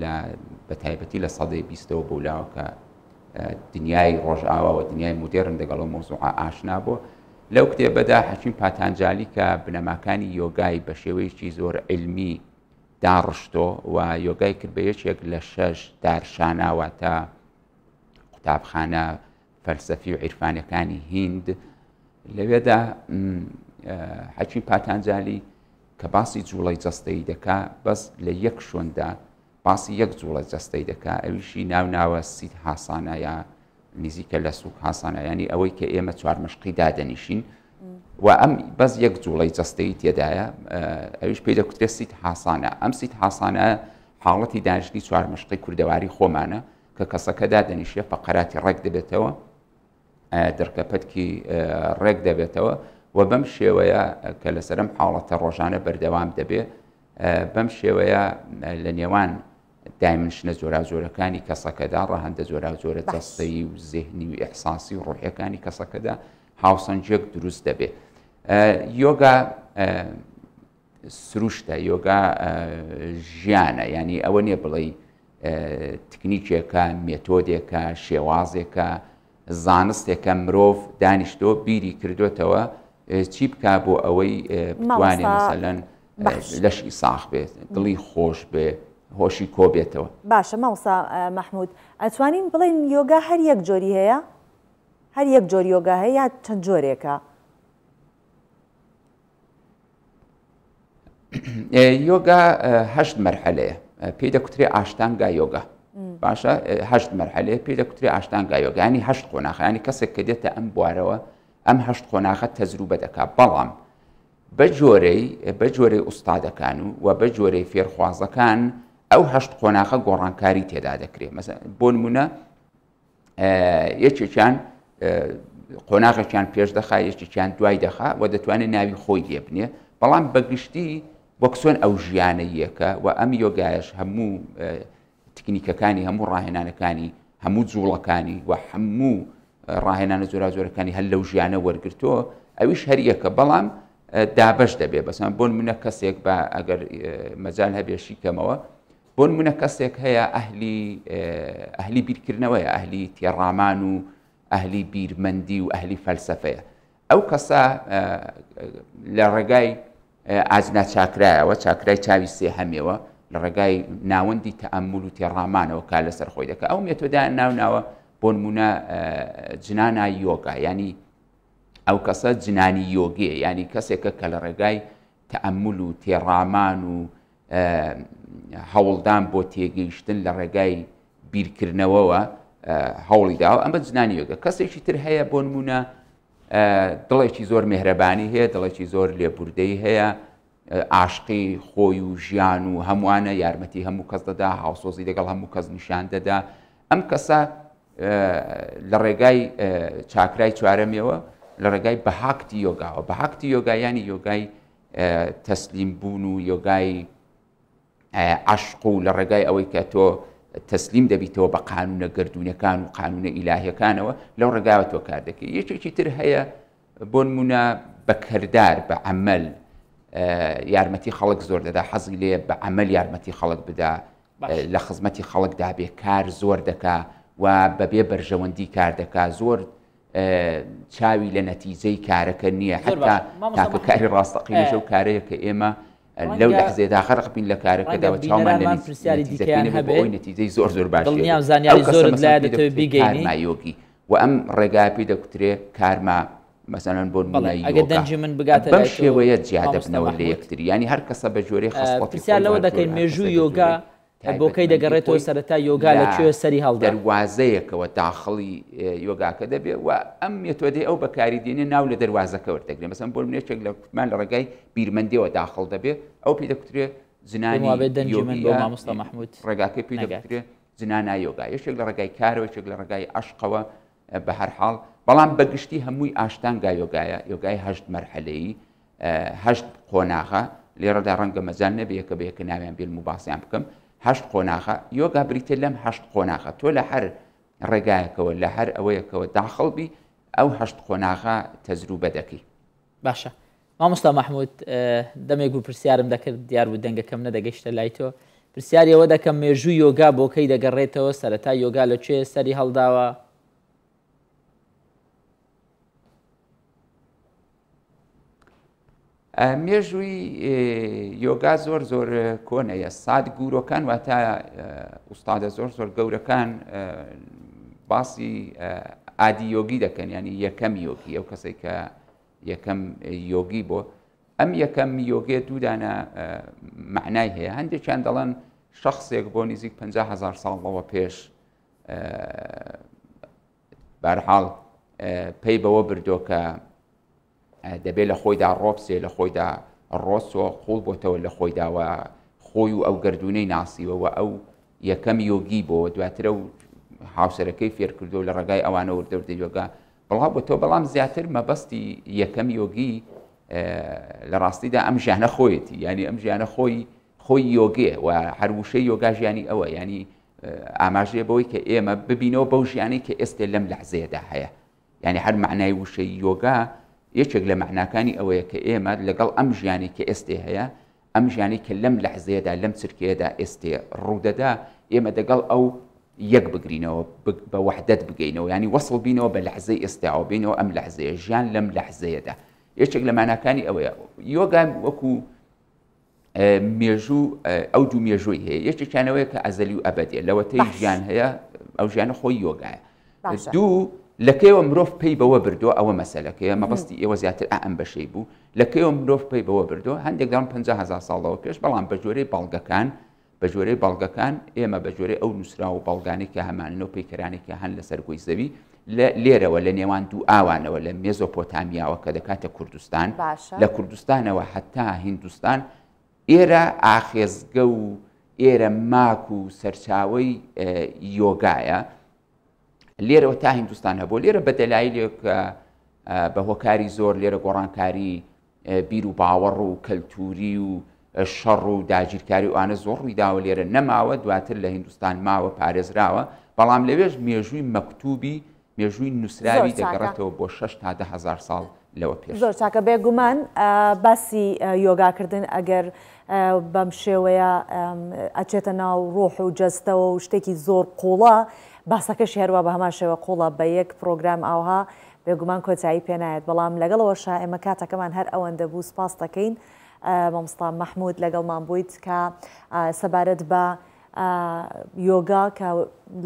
لە بەتایبەتی لە سەدەی 20ەوە بۆلاوە کە دنیای ڕۆژئاوا و دنیای مدێرن لەگەڵ مۆزوع ئاشنا بۆ لەو کتێبەدا حەکیم پاتانجالی کە بنەماکانی یۆگای بە شێوەیەکی زۆر علمی داڕشتۆ و یۆگای کرد بە یەکێک لە 6 دارشاناوە تا قوتابخانە فەلسەفی و عیرفانەکانی هیند لەوێدا حەکیم پاتانجالی کە باسی جوڵەی جەستەیی دەکا بەس لە یەک شوێندا باسی یەک جوڵە جەستەی دەکا ئەویشی ناوناوە سید حاسانە یا نزیکە لە سوک حاسانە ینی ئەوەی کە ئێمە چوارمەشقی دادەنیشین و ئەم بەس یەک جوڵەی جەستەی تێدایە ئەویش پێی دەکوترێت سید حاسانە ئەم سید حاسانە حاڵەتی دانیشتنی چوارمەشقی کوردەواری خۆمانە کە کەسەکە دادەنیشێ فەقەراتی ڕێک دەبێتەوە دەرکەپەتکی ڕێک دەبێتەوە و بەم شێوەیە کە لەسەرم حاڵەتە ڕۆژانە بەردەوام دەبێ بەم شێوەیە لە نێوان دایمنشنە جۆراوجۆرەکانی کەسەکەدا ڕەهەندە جۆراوجۆرە جەستەیی و زێهنی و ئیحساسی و ڕوحیەکانی کەسەکەدا هاوسەنجێک دروست دەبێت یۆگا سروشتە یۆگا ژیانە ینی ئەوە نییە بڵێ تکنیکێکە مێتۆدێکە شێوازێکە زانستێکە مرۆڤ دانیشتۆ بیری کردوێتەوە چی بکا بۆ ئەوەی بتوانێت مەسەلەن لەشی ساخ بێت دڵی خۆش بێ هۆشی کۆ بێتەوە. باشە مامۆستا مەحموود ئەتوانین بڵێن یۆگا هەر یەک جۆری هەیە؟ هەر یەک جۆری یۆگا هەیە یا چەند جۆرێکە؟ یۆگا 8 مەرحەلەیە پێی دەکوترێ ئاشتانگا یۆگا باشە 8 مەرحەلەیە پێی دەکوترێ ئاشتانگا یۆگا ینی 8 قۆناغ ینی کەسێک کە دێتە ئەم بوارەوە ئەم 8 قۆناغە تەجروبە دەکات بەڵام بە جۆرەی ئوستادەکان و بە جۆرەی فێرخوازەکان ئەو 8 قۆناغە گۆڕانکاری تێدا دەکرێت بۆ نمونە یەکێکیان قۆناغێکیان پێش دەخا یەکێکیان دوای دەخا و دەتوانێت ناوی خۆی لێبنێ بەڵام بەگشتی وەکسۆن ئەو ژیانەیەکە و ئەم یۆگایش هەموو تکنیکەکانی هەموو ڕاهێنانەکانی هەموو جوڵەکانی و هەموو ڕاهێنانە زۆرەکانی هەر لەو ژیانە وەرگرتووە ئەویش هەریەکە بەڵام دابش دەبێت بەسان بۆ نمونە کەسێک بە ئەگەر مەجال هەبێ شیکەمەوە بۆ نمونە کەسێک هەیە ئەهلی بیرکردنەوەیە ئەهلی تێڕامان و ئەهلی بیرمەندی و ئەهلی فەلسەفەیە ئەو کەسە لە ڕێگای ئاجنا چاکرایەوە چاکرای چاوی سێ هەمێەوە لە ڕێگای ناوەندی تەئەممول و تێڕامانەوە کا لەسەر خۆی دەکە ئەو مێتۆدایان ناوناوە بۆ نمونە جنانای یۆگا ینی ئەو کەسە جنانی یۆگێ ینی کەسێکە کە لە ڕێگای تەئەممول و تێڕامان و هەوڵدان بۆ تێگەیشتن لە ڕێگای بیرکردنەوەوە هەوڵی داوە ئەمە جنانی یۆگا کەسێکی تر هەیە بۆ نمونە دڵێکی زۆر مهرەبانی هەیە دڵێکی زۆر لێبوردەی هەیە عاشقی خۆی و ژیان و هەمووانە یارمەتی هەموو کەس دەدا هاوسۆزی لەگەڵ هەموو کەس نیشان دەدا ئەم کەسە لە ڕێگای چاکرای چوارەمەوە لە ڕێگای بەهاکتی یۆگاوە بەهاکتی یۆگایانی یۆگای تەسلیم بوون و یۆگای عاشق و لە ڕێگای ئەوەی کە تۆ تەسلیم دەبیتەوە بە قانونە گردونەکان و قانونە ئیلاهیەکانەوە لەو ڕێگاوە تۆ کار دەکەی یەکێکی تر هەیە بۆ نمونە بەکەردار بە عەمەل یارمەتی خەڵک زۆر دەدا حەزی لێ بە عەمەل یارمەتی خەڵک بدا لە خزمەتی خەڵکدا بێ کار زۆر دەکا و بەبێ بەرژەوەندی کار دەکا زۆر چاوی لە نەتیجەی کارەکە نییە حتا تاکە کاری ڕاستەقینەشە و کارەیە کە ئێمە لەو لەحزێدا خەرق بین لە کارەکەداوە چاومان لە نەتیجەی زۆر زۆر باشمایۆگی و ئەم ڕێگای پێی دەکوترێ کارما مەسەلەن بۆ بەم شێوەیە جیادەبنەوە لە یەکتری ینی هەر کەسە بە جۆرەی خەسڵەتی لەوە دەکەین مێژوو یۆگا بۆکەی دەگەڕێتەوە سەرەتا یۆگا لەکوێ سەری هەڵدا دەروازەیەکەوە داخڵی یۆگاکە دەبێت و ئەم مێتۆدەی ئەو بەکاری دێنێ ناو لە دەروازەکە وەردەگرێت مەسەن بۆ منێکێک لە کوتمان لە ڕێگای بیرمەندیەوە داخڵ دەبێت ئەو پێی دەکوترێت زنانی مامۆستا مەحموود ڕێگاکەی پێی دەکوترێت زنانای یۆگا یەکێک لە ڕێگای کارەوە یەکێک لە ڕێگای عەشقەوە بە هەر حاڵ بەڵام بەگشتی هەمووی ئاشتانگا یۆگایە یۆگای 8 مەرحەلەیی 8 قۆناغە لێرەدا ڕەنگە مەجال نەبێ کە بەیەکە ناویان بێت مباسییان بکەم 8 قۆناغە یۆگا بریتە لەم 8 قۆناغە تۆ لە هەر ڕێگایەکەوە لە هەر ئەوەیەکەوە داخڵبی ئەو 8 قۆناغە تەجروبە دەکەی باشە مامۆستا مەحموود دەمێک و پرسیارم دەکرد دیار بوو دەنگەکەم نەدەگەیشتە لای تۆ پرسیاری ئەوە دەکەم مێژوو یۆگا بۆکەی دەگەڕێتەوە سەرەتا یۆگا لەکوێ سەری هەڵداوە مێژووی یۆگا زۆر زۆر کۆنەیە ساد گورۆکان واتە ئوستادە زۆر زۆر گەورەکان باسی ئادی یۆگی دەکەن ینی یەکەم یۆگی ئەو کەسێک کە یەکەم یۆگی بۆ ئەم یەکەم یۆگێ دوودانە معنای هەیە هەندێکیان دەڵێن شخصێک بۆ نزیک 50,000 ساڵەوە پێش بەرحاڵ پێی بەوە بردۆ کە دەبێت لە خۆیدا ڕۆپسێ لە خۆیدا ڕۆسۆ خۆڵ بۆتەوە لە خۆیداوە خۆی و ئەو گردونەی ناسیوەوە ئەو یەکەم یۆگی بۆ دواترە و هاوسەرەکەی فێر کردو لە ڕێگای ئەوانە وردەوردە یۆگا بڵاو بۆ تۆ بەڵام زیاتر مەبەستی یەکەم یۆگی لە ڕاستیدا ئەم ژیانە خۆیەتی ینی ئەم ژیانە خۆی یۆگێ و هەروشەی یۆگا ژیانی ئەوە ینی ئاماژێ بەوەی کە ئێمە ببینەوە بەو ژیانی کە ئێستا لەم لەحزەیەدا هەیە ینی هەر معنای وشەی یۆگا یەکێک لە معناکانی ئەوەیە کە ئێمە لەگەڵ ئەم ژیانی کە ئێستا هەیە ئەم ژیانی کە لەم لەحزەیەدا لەم چرکەیەدا ئێستێ ڕوودەدا ئێمە دەگەڵ ئەو یەک بگرینەوە بە وحدەت بگەینەوە ینی وەسڵ بینەوە بە لەحزەی ئێستاەوە بینەوە ئەم لەحزەیە ژیان لەم لەحزەیەدا یەکێک لە ماناکانی ئەوەیە یۆگا وەکو مێژوو ئەو دوو مێژووی هەیە یەکێکیانەوەیە کە ئەزەلی و ئەبەدێ لەوەتەی ژیان هەیە ئەو ژیانە خۆی یۆگایە دوو لەکەیەوە مرۆڤ پێی بەوە بردو ئەوە مەسەلەکەیە مەبەستی ئێوە زیاتر ئەم بەشەی بوو لەکەیەوە مرۆڤ پێی بەوە بردو هەندێک دام 50,000 ساڵەوە پێش بەڵام بە جۆرەی بەڵگەکان ئێمە بە جۆرەی ئەو نووسرا و بەڵگانی کە هەمانەوە پەیکەرانێکی هەن لەسەر گوی زەوی لێرەوە لە نێوان دوو ئاوانەوە لە مێزۆپۆتامیاوە کە دەکاتە کوردستان لە کوردستانەوە حتا هیندستان ئێرە ئاخێزگە و ئێرە ماک و سەرچاوەی یۆگایە لێرەوە تا هیندستان هەبوو لێرە بە دەلایلێک بە هۆکاری زۆر لێرە گۆڕانکاری بیر و باوەڕ و کەلتوری و شەڕ و داگیرکاری و ئانە زۆر ڕوویداوە لێرە نەماوە دواتر لە هیندستان ماوە پارێزراوە بەڵام لەوێژ مێژووی مەکتوبی مێژووی نووسراوی دەگەڕێتەوە بۆ 6 تا 10,000 ساڵ لەوە پێش زۆر چاکە بێگومان باسی یۆگاکردن ئەگەر بەم شێوەیە ئەچێتە ناو ڕۆح و جەستەوە و شتێکی زۆر قوڵە باسەکەشی هەروە بە هەمان شێوە قوڵە بە یەک پرۆگرام ئاوها بێگومان کۆتایی پێنایەت بەڵام لەگەڵەوەشە ئێمە کاتەکەمان هەر ئەوەندە بوو سپاس دەکەین مامۆستا مەحموود لەگەڵمان بوویت کە سەبارەت بە یۆگا کە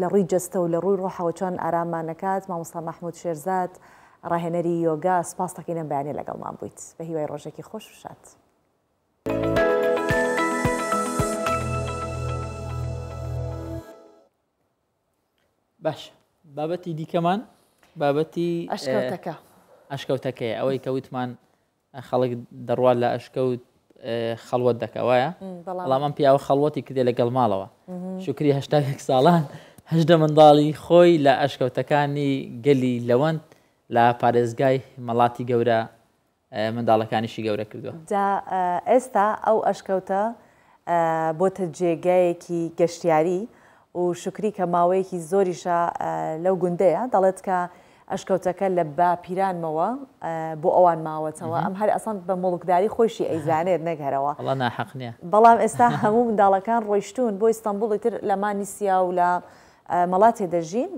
لە ڕووی جەستە و لە ڕووی ڕۆحەوە چۆن ئارامانەکات مامۆستا مەحموود شێرزاد ڕاهێنەری یۆگا سپاس دەکەینم بەیانی لەگەڵمان بوویت بە هیوای ڕۆژێکی خۆش و شاد. باش بابەتی دیکەمان بابەتی ئەشکەوتەکەی ئەوەی کە وتمان خەڵک دەڕوات لە ئەشکەوت خەڵوەت دەکەوایە بەڵام پیاوە خەڵوەتی کردێ لەگەڵ ماڵەوە شکری هەشتا ساڵان هەژدە منداڵی خۆی لە ئەشکەوتەکانی گەلی لەوەند لە پارێزگای مەڵاتی گەورە منداڵەکانیشی گەورە کردووە ئێستا ئەو ئەشکەوتە بۆتە جێگایەکی گەشتیاری و شکری کە ماوەیەکی زۆریشە لەو گوندەیە دەڵێت کە ئەشکەوتەکە لە باپیرانمەوە بۆ ئەوان ماوەتەوە ئەم هەر ئەسان بە مڵکداری خۆشی ئەیزانێت نەگەرەوە بەڵام ئێستا هەموو منداڵەکان ڕۆیشتون بۆ ئیستانبوڵی تر لە مانیسیا و لە مەڵاتی دەژین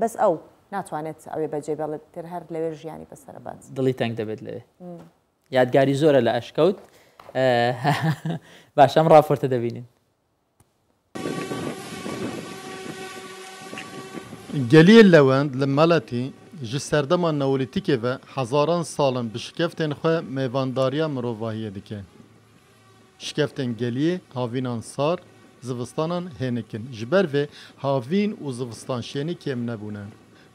بەس ئەو ناتوانێت ئەوێ بەجێ بێڵێت تر هەر لەوێ ژیانی بەسەربات دڵی تەنگ دەبێت لێ یادگاری زۆرە لە ئەشکەوت باش ئەم ڕاپۆرتە دەبینین. گەلیە لەوەند لە مەڵەتی ji serdema neolîtîkê ve hezaran salin bi şikeftên xwe mêvandariya mirovahiye dike. Şikeftên geliyê havînan sar, zivistanan hênikin. Ji ber vê havîn û zivistan şênî kêm nebûne.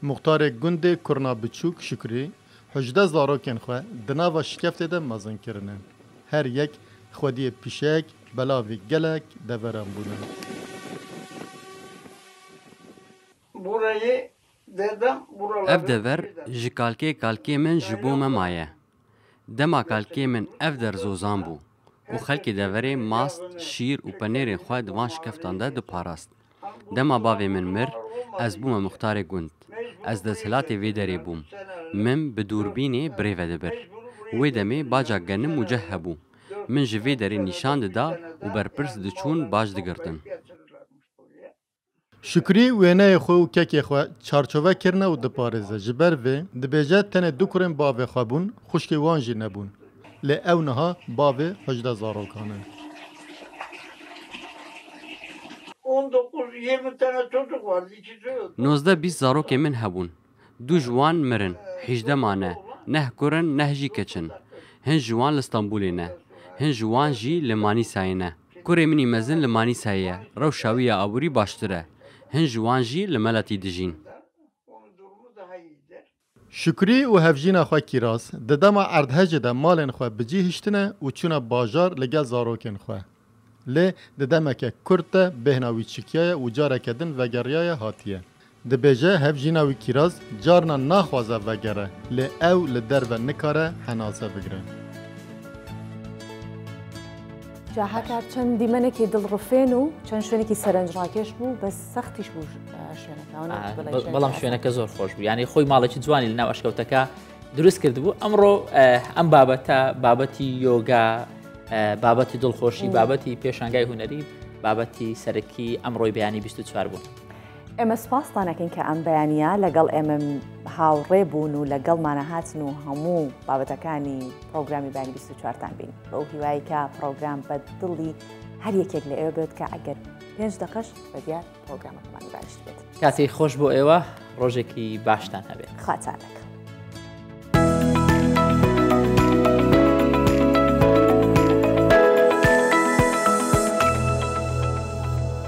Muxtarê gundê Kurna Biçûk Şükrî, 18 zarokên xwe di nava şikeftê de mezin kirine. Her yek xwediyê pîşek, belavî gelek deveran bûne. Ev dever ji kalkê min ji bo me maye. Dema kalkê min ev derzozan bû û xelkê deverê mast, şîr û penêrên xwe di van şikeftan de diparast. Dema bavê min mir, ez bûme muxtarê gund. Ez desthilatê vê derê bûm. Min bi dûrbînê birêve dibir. Wê demê baca genim û ceh hebû. Min ji vê derê nîşan dida û berpirs diçûn baş digirtin. Şükrî wêneyê xwe û kekê xwe çarçove kirine û diparêze. Ji ber vê dibêje tenê du kurên bavê xwe bûn, xuşkê wan jî nebûn. Lê ew niha bavê 18 zarokan e. 19-20 tane çocuk vardı. 19-20 zarokê min hebûn. Du ji wan mirin, 18 mane. Neh kurin, neh jî keçin. Hin ji wan li Stenbolê ne. Hin ji wan jî li Manîsayê ne. Kurê minî mezin li Manîsayê ye. Rewşa wî ya aborî baştir e. Hin ji wan jî li Meletî dijîn. Şükrî û hevjîna xwe Kîraz di dema erdhejê de malên xwe bicî hiştine û çûne bajar li gel zarokên xwe. Lê di demeke Kurd de bêhna wî çikiyaye û careke din vegeriyaya hatiye. Dibêje hevjîna wî Kîraz carna naxwaze vegere lê ew li derve nikare henase bigire. جاهاکار چەند دیمەنێکی دڵڕفێن و چەند شوێنێکی سەرنجڕاکێش بوو بە سەختیش بوو شوێنەکە بەڵام شوێنەکە زۆر خۆش بوو یعنی خۆی ماڵێکی جوانی لە ناو ئەشکەوتەکە دروست کردبوو ئەمڕۆ ئەم بابەتە بابەتی یۆگا بابەتی دڵخۆشی بابەتی پێشانگای هوەری بابەتی سەرەکی ئەمڕۆی بەیانی 24 بوون. ئێمە سپاستانەکەین کە ئەم بەیانە لەگەڵ ئێمە هاوڕێ بوون و لەگەڵمانە هاتن و هەموو بابەتەکانی پرۆگرامی بەیانی 24تان بین بەو هیوایی کە پرۆگرام بە دڵی هەر یەکێک لە ئێوە بێت کە ئەگەر 5 دقەش بەدیار پرۆگرامەکەمان باشت بێت. کاتی خۆش بۆ ئێوە ڕۆژێکی باشتان هەبێت. خاتانەکە.